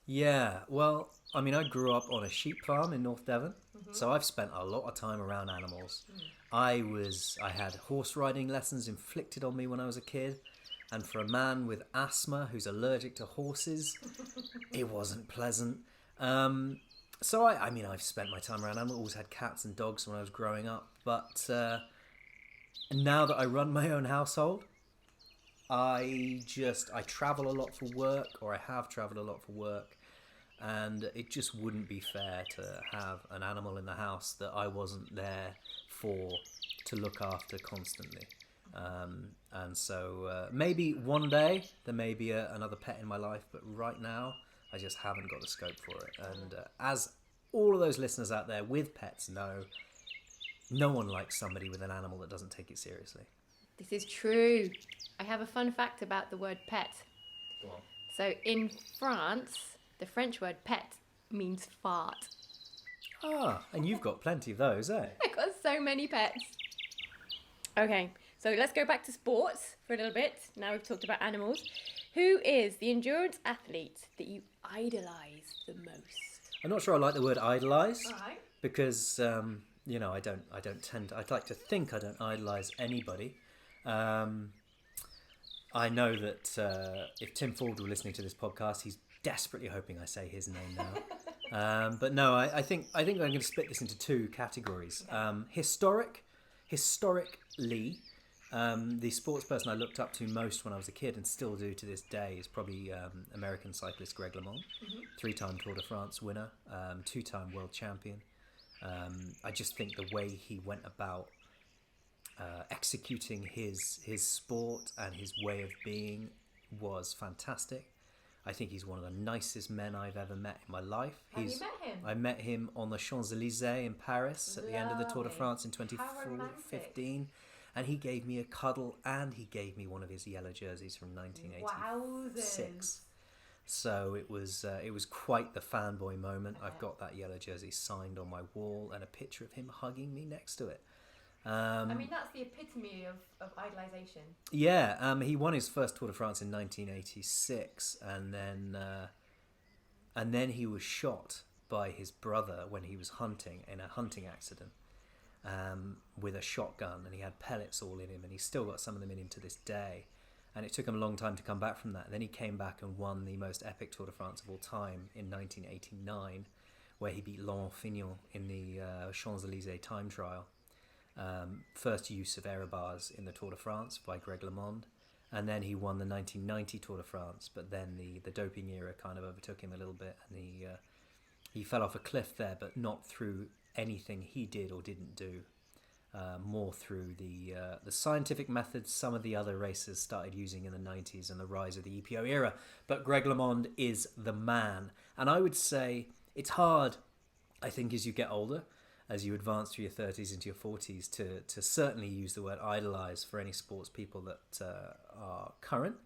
Yeah, well, I mean, I grew up on a sheep farm in North Devon, so I've spent a lot of time around animals. I had horse riding lessons inflicted on me when I was a kid, and for a man with asthma who's allergic to horses, it wasn't pleasant. So I've spent my time around animals. Always had cats and dogs when I was growing up, but now that I run my own household, I travel a lot for work, or I have travelled a lot for work, and it just wouldn't be fair to have an animal in the house that I wasn't there to look after constantly. And so maybe one day there may be another pet in my life, but right now I just haven't got the scope for it. And as all of those listeners out there with pets know, no one likes somebody with an animal that doesn't take it seriously. This is true. I have a fun fact about the word pet. Go on. So in France, the French word pet means fart. Ah, and you've got plenty of those, eh? I've got so many pets. Okay, so let's go back to sports for a little bit. Now we've talked about animals. Who is the endurance athlete that you idolise the most? I'm not sure I like the word idolise, Alright. because I'd like to think I don't idolise anybody. I know that if Tim Ford were listening to this podcast, he's desperately hoping I say his name now. But no, I think I'm going to split this into two categories. Historically, the sports person I looked up to most when I was a kid, and still do to this day, is probably American cyclist Greg LeMond, 3-time Tour de France winner, 2-time world champion. I just think the way he went about executing his sport and his way of being was fantastic. I think he's one of the nicest men I've ever met in my life. Have you met him? I met him on the Champs-Elysees in Paris at the end of the Tour de France in 2015. And he gave me a cuddle, and he gave me one of his yellow jerseys from 1986. Wowzers. So it was quite the fanboy moment. I've got that yellow jersey signed on my wall, and a picture of him hugging me next to it. That's the epitome of idolisation. Yeah, he won his first Tour de France in 1986, and then he was shot by his brother when he was hunting in a hunting accident with a shotgun, and he had pellets all in him, and he's still got some of them in him to this day. And it took him a long time to come back from that. Then he came back and won the most epic Tour de France of all time in 1989, where he beat Laurent Fignon in the Champs-Elysees time trial. First use of error bars in the Tour de France by Greg LeMond. and then he won the 1990 Tour de France. But then the doping era kind of overtook him a little bit, and he fell off a cliff there, but not through anything he did or didn't do. More through the scientific methods some of the other racers started using in the 90s and the rise of the EPO era. But Greg LeMond is the man. And I would say it's hard, I think, as you get older, as you advance through your 30s into your 40s, to certainly use the word idolise for any sports people that are current,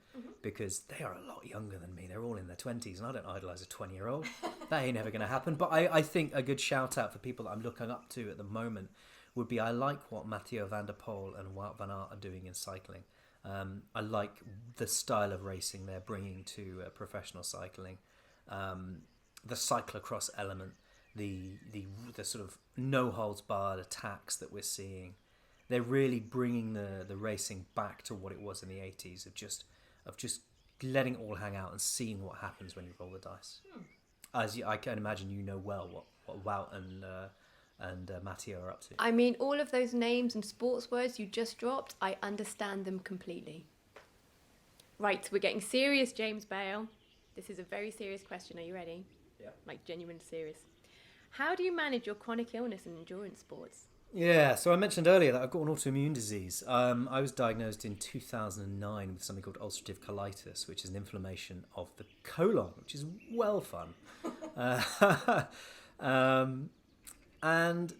because they are a lot younger than me. They're all in their 20s, and I don't idolise a 20-year-old. That ain't never going to happen. But I think a good shout out for people that I'm looking up to at the moment would be, I like what Matteo van der Poel and Wout van Aert are doing in cycling. I like the style of racing they're bringing to professional cycling. The cyclocross element, the sort of no holds barred attacks that we're seeing. They're really bringing the racing back to what it was in the 80s, of just letting it all hang out and seeing what happens when you roll the dice. As I can imagine, you know well what Wout and Matteo are up to. I mean, all of those names and sports words you just dropped, I understand them completely. Right, we're getting serious, James Bale. This is a very serious question. Are you ready? Yeah. Like, genuine serious. How do you manage your chronic illness in endurance sports? Yeah, so I mentioned earlier that I've got an autoimmune disease. I was diagnosed in 2009 with something called ulcerative colitis, which is an inflammation of the colon, which is well fun. And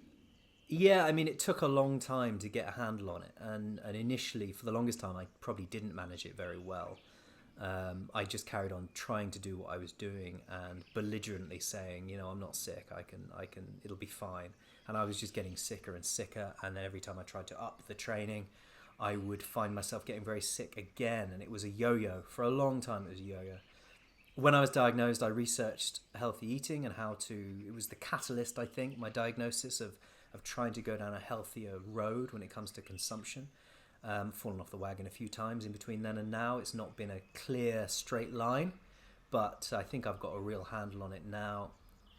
yeah, I mean, it took a long time to get a handle on it. And initially, for the longest time, I probably didn't manage it very well. I just carried on trying to do what I was doing and belligerently saying, I'm not sick. I can, it'll be fine. And I was just getting sicker and sicker. And then every time I tried to up the training, I would find myself getting very sick again. And it was a yo-yo. For a long time, it was a yo-yo. When I was diagnosed, I researched healthy eating and it was the catalyst, I think, my diagnosis of trying to go down a healthier road when it comes to consumption. Fallen off the wagon a few times in between then and now. It's not been a clear, straight line, but I think I've got a real handle on it now.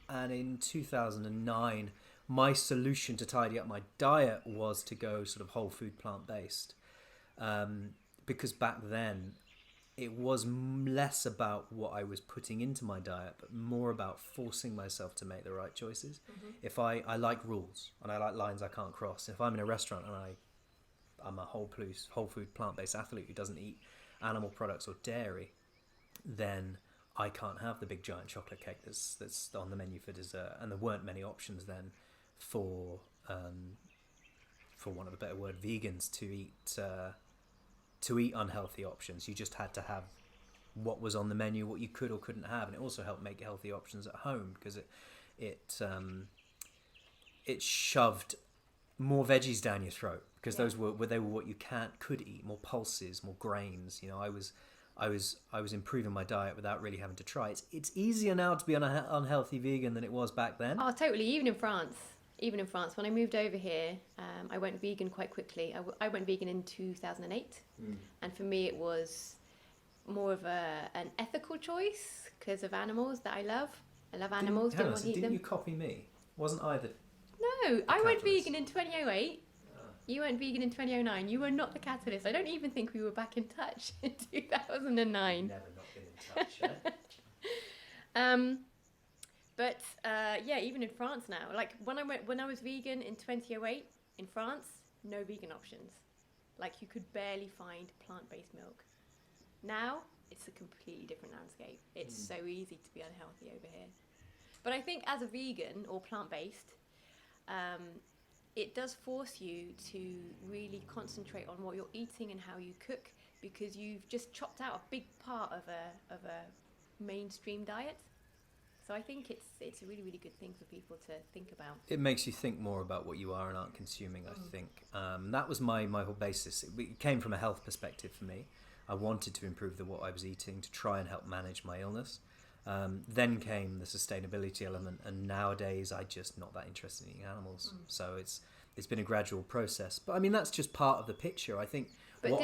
And in 2009, my solution to tidy up my diet was to go sort of whole food, plant-based. Because back then, it was less about what I was putting into my diet, but more about forcing myself to make the right choices. If I like rules and I like lines I can't cross. If I'm in a restaurant and I'm a whole food plant-based athlete who doesn't eat animal products or dairy, then I can't have the big giant chocolate cake that's on the menu for dessert. And there weren't many options then for want of a better word, vegans to eat unhealthy options. You just had to have what was on the menu, what you could or couldn't have, and it also helped make healthy options at home because it shoved more veggies down your throat because those were what you could eat, more pulses, more grains. I was improving my diet without really having to try. It's easier now to be an unhealthy vegan than it was back then. Oh, totally. Even in France, when I moved over here, I went vegan quite quickly. I went vegan in 2008, and for me it was more of an ethical choice because of animals that I love. I love animals. Didn't you copy me? Wasn't I the? No, I went vegan in 2008. You went vegan in 2009. You were not the catalyst. I don't even think we were back in touch in 2009. Never not been in touch. But even in France now, like when I was vegan in 2008 in France, no vegan options. Like you could barely find plant-based milk. Now it's a completely different landscape. It's so easy to be unhealthy over here. But I think as a vegan or plant-based, it does force you to really concentrate on what you're eating and how you cook, because you've just chopped out a big part of a mainstream diet. So I think it's a really, really good thing for people to think about. It makes you think more about what you are and aren't consuming, I think. That was my whole basis. It came from a health perspective for me. I wanted to improve what I was eating to try and help manage my illness. Then came the sustainability element, and nowadays I'm just not that interested in eating animals. So it's been a gradual process. But I mean, that's just part of the picture, I think. But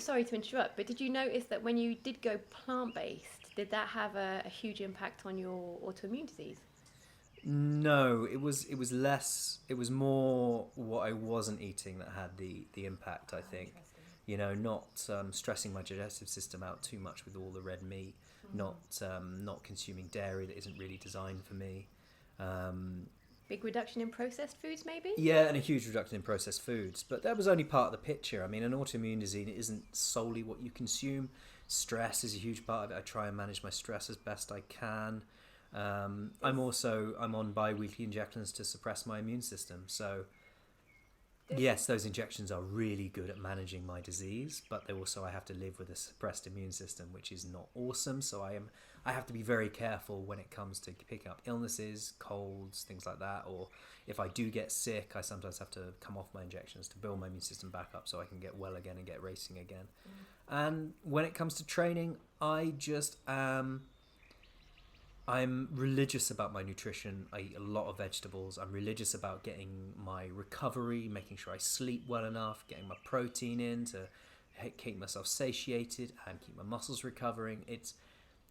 sorry to interrupt, but did you notice that when you did go plant-based, did that have a huge impact on your autoimmune disease? No, it was less. It was more what I wasn't eating that had the impact, I think. not stressing my digestive system out too much with all the red meat, not consuming dairy that isn't really designed for me. Big reduction in processed foods, maybe? Yeah, and a huge reduction in processed foods. But that was only part of the picture. I mean, an autoimmune disease isn't solely what you consume. Stress is a huge part of it. I try and manage my stress as best I can. I'm on bi-weekly injections to suppress my immune system. So yes, those injections are really good at managing my disease, but I have to live with a suppressed immune system, which is not awesome. So I have to be very careful when it comes to picking up illnesses, colds, things like that. Or if I do get sick, I sometimes have to come off my injections to build my immune system back up so I can get well again and get racing again. And when it comes to training, I'm religious about my nutrition. I eat a lot of vegetables. I'm religious about getting my recovery, making sure I sleep well enough, getting my protein in to keep myself satiated and keep my muscles recovering.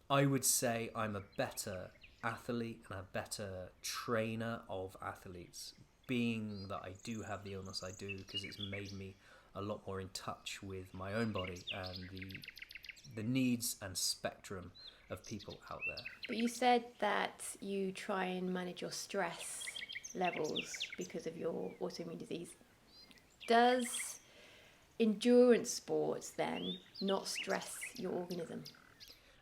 I would say I'm a better athlete and a better trainer of athletes, being that I do have the illness I do, because it's made me a lot more in touch with my own body and the needs and spectrum of people out there. But you said that you try and manage your stress levels because of your autoimmune disease. Does endurance sports then not stress your organism?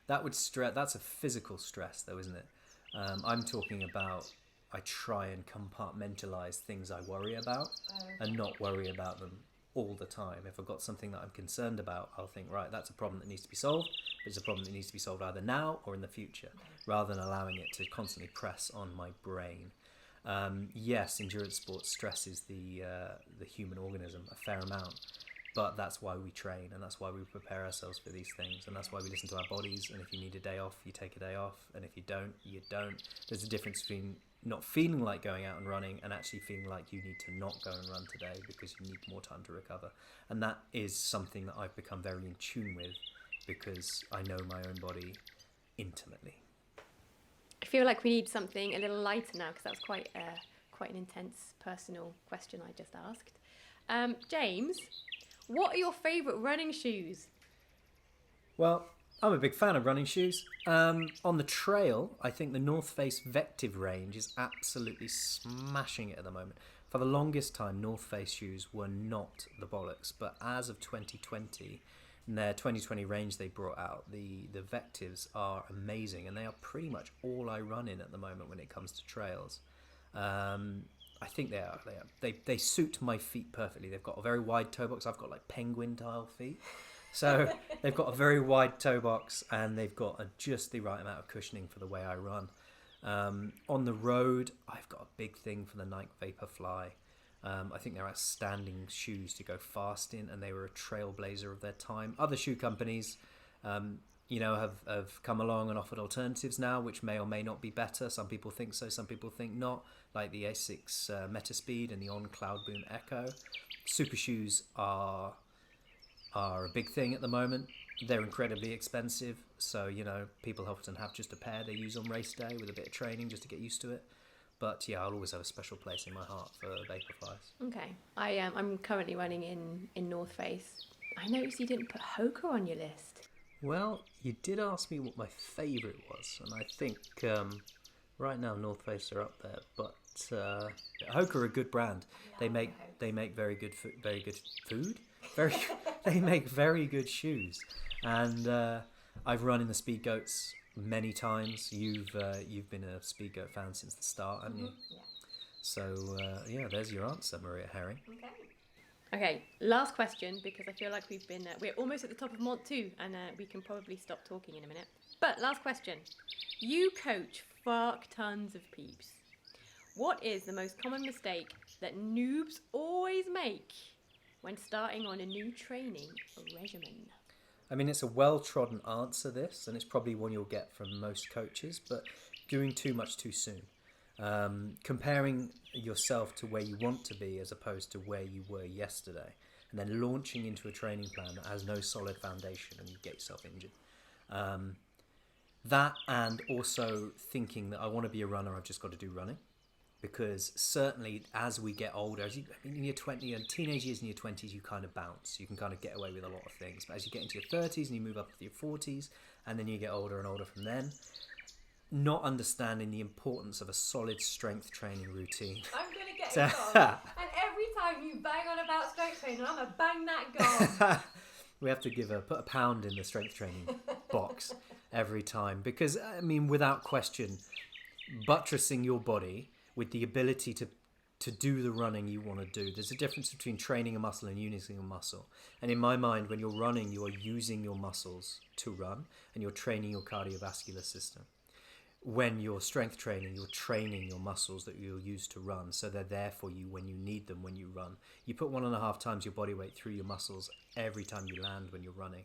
That's a physical stress though, isn't it? I'm talking about, I try and compartmentalize things I worry about and not worry about them all the time. If I've got something that I'm concerned about, I'll think, right, that's a problem that needs to be solved. It's a problem that needs to be solved either now or in the future, rather than allowing it to constantly press on my brain. Yes, endurance sports stresses the human organism a fair amount, but that's why we train, and that's why we prepare ourselves for these things, and that's why we listen to our bodies. And if you need a day off, you take a day off, and if you don't, you don't. There's a difference between not feeling like going out and running and actually feeling like you need to not go and run today because you need more time to recover. And that is something that I've become very in tune with, because I know my own body intimately. I feel like we need something a little lighter now, because that was quite an intense personal question I just asked. James, what are your favourite running shoes? Well, I'm a big fan of running shoes. On the trail, I think the North Face Vective range is absolutely smashing it at the moment. For the longest time, North Face shoes were not the bollocks, but as of 2020, in their 2020 range they brought out, the Vectives are amazing, and they are pretty much all I run in at the moment when it comes to trails. I think they are. They suit my feet perfectly. They've got a very wide toe box. I've got like penguin-tile feet. So they've got a very wide toe box, and they've got just the right amount of cushioning for the way I run. On the road, I've got a big thing for the Nike Vaporfly. I think they're outstanding shoes to go fast in, and they were a trailblazer of their time. Other shoe companies, have come along and offered alternatives now, which may or may not be better. Some people think so, some people think not, like the Asics Metaspeed and the On Cloudboom Echo. Super shoes are a big thing at the moment. They're incredibly expensive, so people often have just a pair they use on race day with a bit of training just to get used to it. But yeah, I'll always have a special place in my heart for Vaporflies. Okay, I'm currently running in North Face. I noticed you didn't put Hoka on your list. Well, you did ask me what my favourite was, and I think right now North Face are up there, but Hoka are a good brand. They make very good food. They make very good shoes, and I've run in the Speed Goats many times. You've been a Speed Goat fan since the start, haven't you? Yeah. So there's your answer, Maria Herring. Okay, last question, because I feel like we're almost at the top of Mont 2, and we can probably stop talking in a minute. But last question. You coach fuck tons of peeps. What is the most common mistake that noobs always make when starting on a new training regimen? I mean, it's a well-trodden answer, this, and it's probably one you'll get from most coaches, but doing too much too soon. Comparing yourself to where you want to be as opposed to where you were yesterday, and then launching into a training plan that has no solid foundation and you get yourself injured. That, and also thinking that I want to be a runner, I've just got to do running. because certainly as we get older, in your 20 and teenage years and your 20s, you kind of bounce. You can kind of get away with a lot of things. But as you get into your 30s and you move up to your 40s, and then you get older and older from then, not understanding the importance of a solid strength training routine. I'm going to get it wrong. And every time you bang on about strength training, I'm going to bang that gong. We have to put a pound in the strength training box every time. Because, I mean, without question, buttressing your body with the ability to do the running you want to do. There's a difference between training a muscle and using a muscle. And in my mind, when you're running, you are using your muscles to run, and you're training your cardiovascular system. When you're strength training, you're training your muscles that you'll use to run, so they're there for you when you need them when you run. You put 1.5 times your body weight through your muscles every time you land when you're running.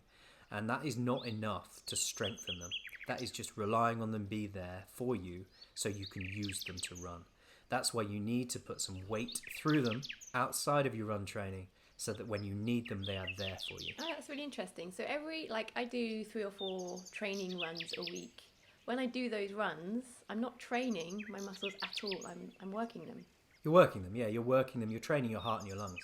And that is not enough to strengthen them. That is just relying on them be there for you so you can use them to run. That's why you need to put some weight through them outside of your run training so that when you need them, they are there for you. Oh, that's really interesting. So I do 3 or 4 training runs a week. When I do those runs, I'm not training my muscles at all. I'm working them. You're working them, yeah. You're working them. You're training your heart and your lungs.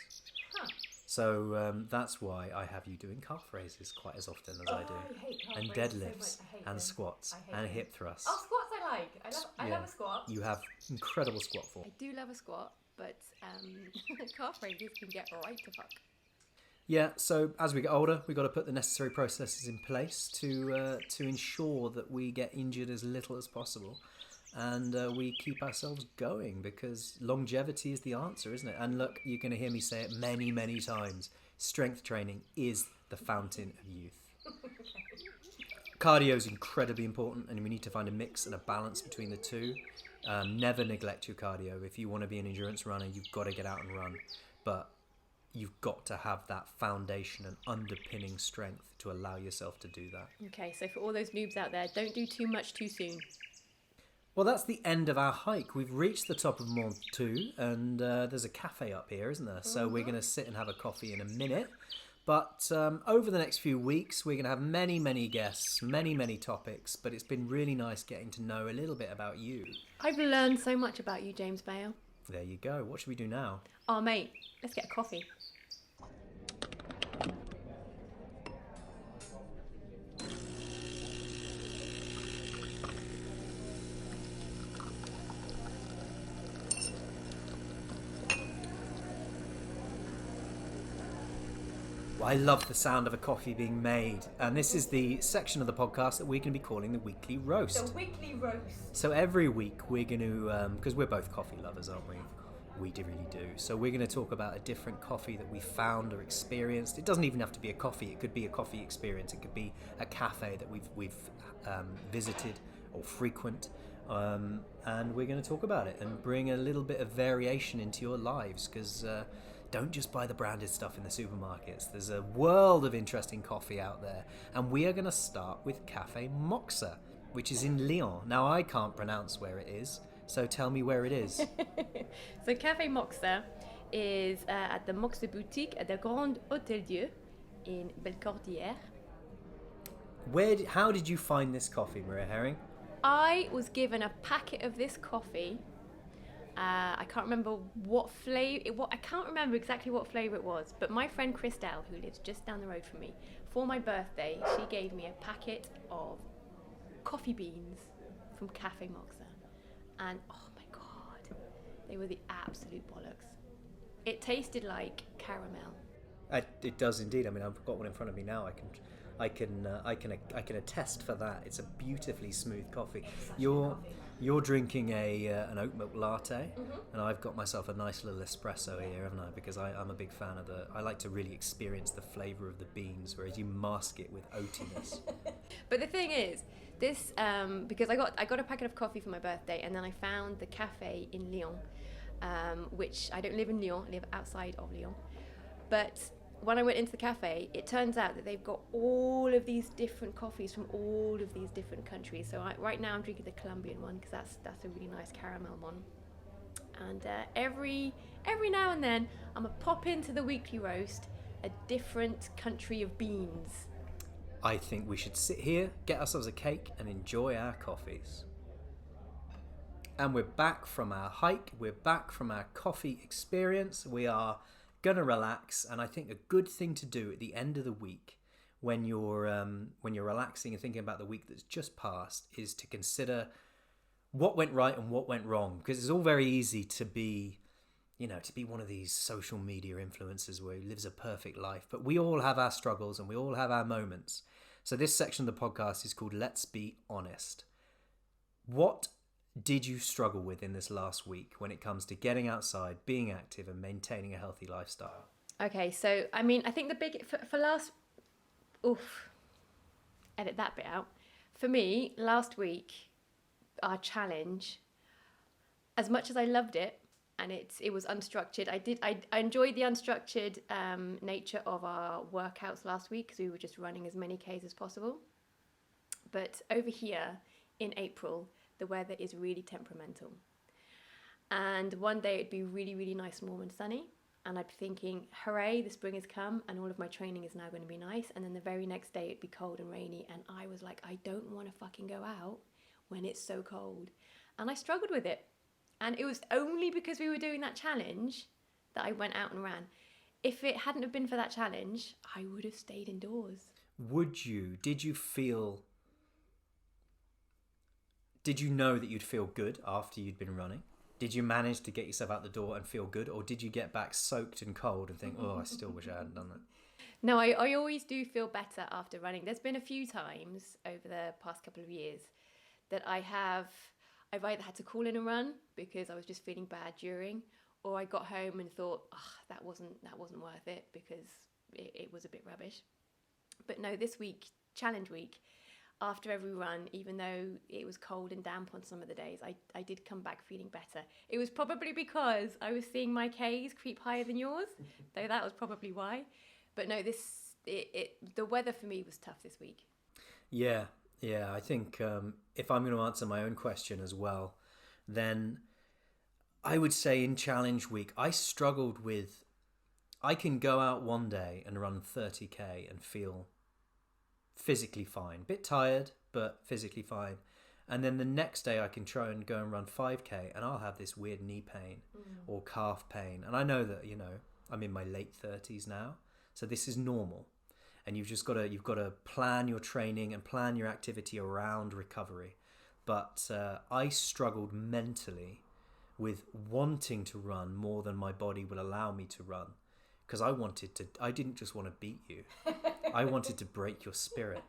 Huh. So that's why I have you doing calf raises quite as often as I do. I hate calf And raises deadlifts so much. I hate and them. squats I hate and them. hip thrusts. Oh, squats I like. I love a squat. You have incredible squat form. I do love a squat, but calf raises can get right to fuck. Yeah, so as we get older, we've got to put the necessary processes in place to ensure that we get injured as little as possible, and we keep ourselves going, because longevity is the answer, isn't it? And look, you're going to hear me say it many, many times. Strength training is the fountain of youth. Cardio is incredibly important, and we need to find a mix and a balance between the two. Never neglect your cardio. If you want to be an endurance runner, you've got to get out and run. But you've got to have that foundation and underpinning strength to allow yourself to do that. Okay, so for all those noobs out there, don't do too much too soon. Well, that's the end of our hike. We've reached the top of Mont 2, and there's a cafe up here, isn't there? So we're going to sit and have a coffee in a minute. But over the next few weeks, we're going to have many, many guests, many, many topics. But it's been really nice getting to know a little bit about you. I've learned so much about you, James Bale. There you go. What should we do now? Oh, mate, let's get a coffee. I love the sound of a coffee being made, and this is the section of the podcast that we're going to be calling the Weekly Roast. The weekly roast. So every week we're going to, because we're both coffee lovers, aren't we? We really do. So we're going to talk about a different coffee that we found or experienced. It doesn't even have to be a coffee. It could be a coffee experience. It could be a cafe that we've visited or frequent. And we're going to talk about it and bring a little bit of variation into your lives, because don't just buy the branded stuff in the supermarkets. There's a world of interesting coffee out there. And we are going to start with Cafe Moxa, which is in Lyon. Now, I can't pronounce where it is, so tell me where it is. So Cafe Moxa is at the Moxa Boutique at the Grand Hôtel Dieu in Bellecordière. How did you find this coffee, Maria Herring? I was given a packet of this coffee. I can't remember what flavor. I can't remember exactly what flavor it was. But my friend Christelle, who lives just down the road from me, for my birthday, she gave me a packet of coffee beans from Cafe Moxa, and oh my god, they were the absolute bollocks. It tasted like caramel. It does indeed. I mean, I've got one in front of me now. I can attest for that. It's a beautifully smooth coffee. You're drinking an oat milk latte, and I've got myself a nice little espresso here, haven't I? Because I'm a big fan of I like to really experience the flavour of the beans, whereas you mask it with oatiness. But the thing is, this because I got a packet of coffee for my birthday, and then I found the cafe in Lyon, which I don't live in Lyon, I live outside of Lyon, but when I went into the cafe, it turns out that they've got all of these different coffees from all of these different countries. So right now I'm drinking the Colombian one, because that's a really nice caramel one. And every now and then I'm gonna pop into the Weekly Roast a different country of beans. I think we should sit here, get ourselves a cake, and enjoy our coffees. and we're back from our hike. We're back from our coffee experience. We are gonna relax, and I think a good thing to do at the end of the week, when you're relaxing and thinking about the week that's just passed, is to consider what went right and what went wrong, because it's all very easy to be one of these social media influencers who lives a perfect life, but we all have our struggles and we all have our moments. So this section of the podcast is called Let's Be Honest. What did you struggle with in this last week when it comes to getting outside, being active, and maintaining a healthy lifestyle? Okay, so I mean, I think the big for last, edit that bit out. For me, last week, our challenge, as much as I loved it, and it was unstructured. I enjoyed the unstructured nature of our workouts last week, because we were just running as many Ks as possible. But over here in April, the weather is really temperamental. And one day it'd be really, really nice and warm and sunny. And I'd be thinking, hooray, the spring has come and all of my training is now going to be nice. And then the very next day it'd be cold and rainy. And I was like, I don't want to fucking go out when it's so cold. And I struggled with it. And it was only because we were doing that challenge that I went out and ran. If it hadn't have been for that challenge, I would have stayed indoors. Did you know that you'd feel good after you'd been running? Did you manage to get yourself out the door and feel good? Or did you get back soaked and cold and think, I still wish I hadn't done that? No, I always do feel better after running. There's been a few times over the past couple of years that I've either had to call in a run because I was just feeling bad during, or I got home and thought, that wasn't worth it because it was a bit rubbish. But no, this week, challenge week, after every run, even though it was cold and damp on some of the days, I did come back feeling better. It was probably because I was seeing my Ks creep higher than yours, though that was probably why. But no, the weather for me was tough this week. Yeah, I think if I'm going to answer my own question as well, then I would say in challenge week, I struggled with, I can go out one day and run 30k and feel physically fine, bit tired, but physically fine. And then the next day I can try and go and run 5k and I'll have this weird knee pain or calf pain. And I know that, I'm in my late 30s now, so this is normal. And you've got to plan your training and plan your activity around recovery. But I struggled mentally with wanting to run more than my body would allow me to run, because I didn't just want to beat you. I wanted to break your spirit.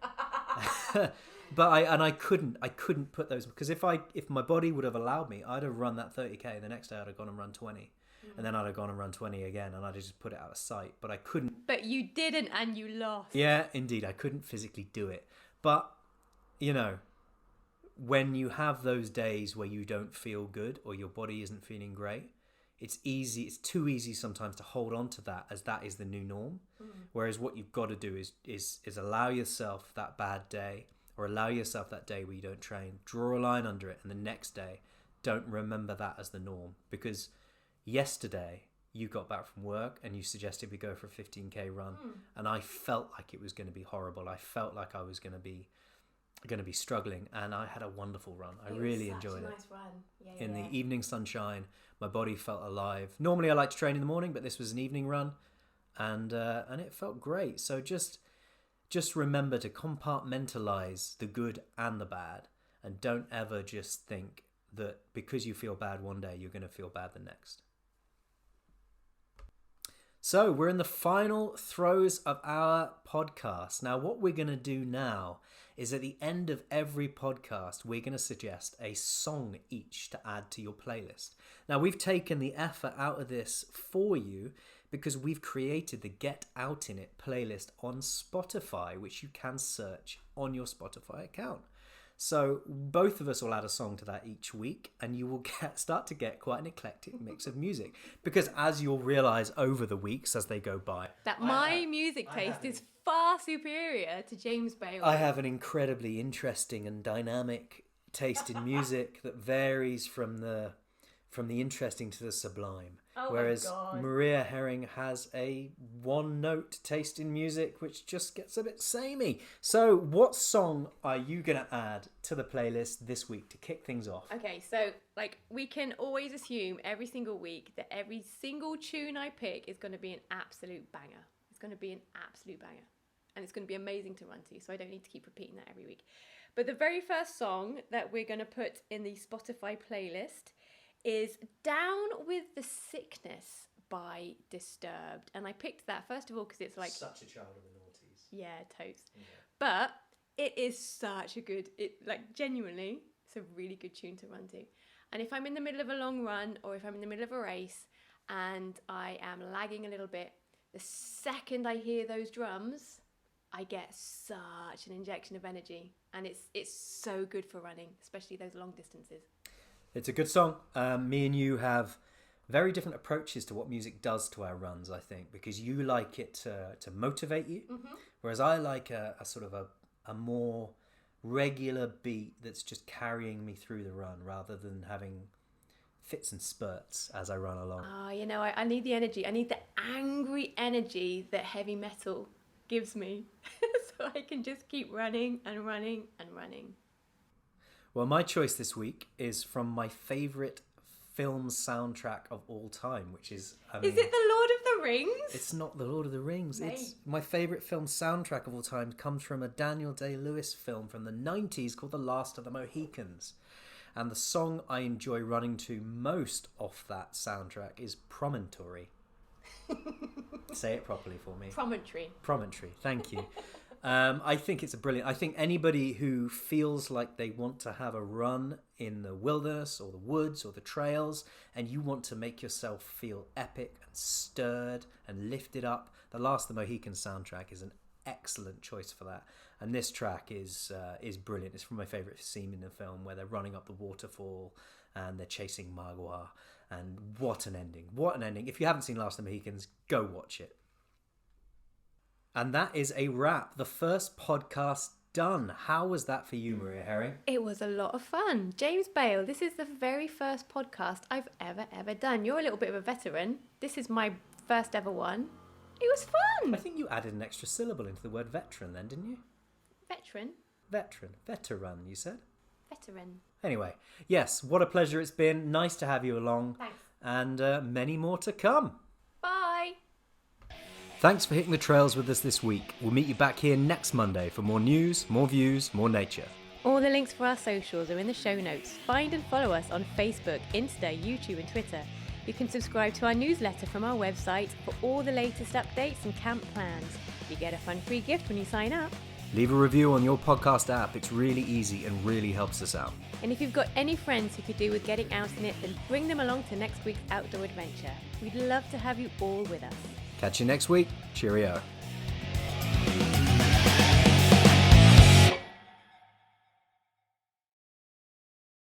But I couldn't put those, because if my body would have allowed me, I'd have run that 30k. The next day I'd have gone and run 20. And then I'd have gone and run 20 again, and I'd have just put it out of sight. But I couldn't. But you didn't, and you lost. Yeah, indeed. I couldn't physically do it. But, when you have those days where you don't feel good or your body isn't feeling great, it's too easy sometimes to hold on to that as that is the new norm. Whereas what you've got to do is allow yourself that bad day, or allow yourself that day where you don't train, draw a line under it, and the next day don't remember that as the norm. Because yesterday you got back from work and you suggested we go for a 15k run, and I felt like it was going to be horrible. I felt like I was going to be struggling, and I had a wonderful run. I really enjoyed it. Nice run. In the evening sunshine, my body felt alive. Normally I like to train in the morning, but this was an evening run, and it felt great. So just remember to compartmentalize the good and the bad, and don't ever just think that because you feel bad one day, you're going to feel bad the next. So we're in the final throes of our podcast. Now, what we're going to do now is at the end of every podcast, we're going to suggest a song each to add to your playlist. Now, we've taken the effort out of this for you because we've created the Get Out In It playlist on Spotify, which you can search on your Spotify account. So both of us will add a song to that each week, and you will start to get quite an eclectic mix of music. Because as you'll realise over the weeks as they go by, that my music taste is far superior to James Bale. I have an incredibly interesting and dynamic taste in music that varies from the from the interesting to the sublime. Oh my Whereas God. Maria Herring has a one-note taste in music, which just gets a bit samey. So what song are you going to add to the playlist this week to kick things off? Okay, so like we can always assume every single week that every single tune I pick is going to be an absolute banger. It's going to be an absolute banger. And it's going to be amazing to run to, so I don't need to keep repeating that every week. But the very first song that we're going to put in the Spotify playlist is Down with the Sickness by Disturbed. And I picked that, first of all, because it's like... Such a child of the noughties. Yeah, toast. Yeah. But it is such a good... genuinely, it's a really good tune to run to. And if I'm in the middle of a long run, or if I'm in the middle of a race, and I am lagging a little bit, the second I hear those drums, I get such an injection of energy. And it's so good for running, especially those long distances. It's a good song. Me and you have very different approaches to what music does to our runs, I think, because you like it to motivate you, whereas I like a sort of a more regular beat that's just carrying me through the run rather than having fits and spurts as I run along. I need the energy. I need the angry energy that heavy metal gives me so I can just keep running and running and running. Well, my choice this week is from my favourite film soundtrack of all time, which is... Is it The Lord of the Rings? It's not The Lord of the Rings. Mate. It's my favourite film soundtrack of all time comes from a Daniel Day-Lewis film from the 90s called The Last of the Mohicans. And the song I enjoy running to most off that soundtrack is Promontory. Say it properly for me. Promontory, thank you. I think it's I think anybody who feels like they want to have a run in the wilderness or the woods or the trails and you want to make yourself feel epic and stirred and lifted up, the Last of the Mohicans soundtrack is an excellent choice for that. And this track is brilliant. It's from my favourite scene in the film where they're running up the waterfall and they're chasing Magua. And what an ending. What an ending. If you haven't seen Last of the Mohicans, go watch it. And that is a wrap. The first podcast done. How was that for you, Maria Herring? It was a lot of fun. James Bale, this is the very first podcast I've ever done. You're a little bit of a veteran. This is my first ever one. It was fun. I think you added an extra syllable into the word veteran then, didn't you? Veteran? Veteran, you said? Veteran. Anyway, yes, what a pleasure it's been. Nice to have you along. Thanks. And many more to come. Bye. Thanks for hitting the trails with us this week. We'll meet you back here next Monday for more news, more views, more nature. All the links for our socials are in the show notes. Find and follow us on Facebook, Insta, YouTube and Twitter. You can subscribe to our newsletter from our website for all the latest updates and camp plans. You get a fun free gift when you sign up. Leave a review on your podcast app. It's really easy and really helps us out. And if you've got any friends who could do with getting out in it, then bring them along to next week's outdoor adventure. We'd love to have you all with us. Catch you next week. Cheerio.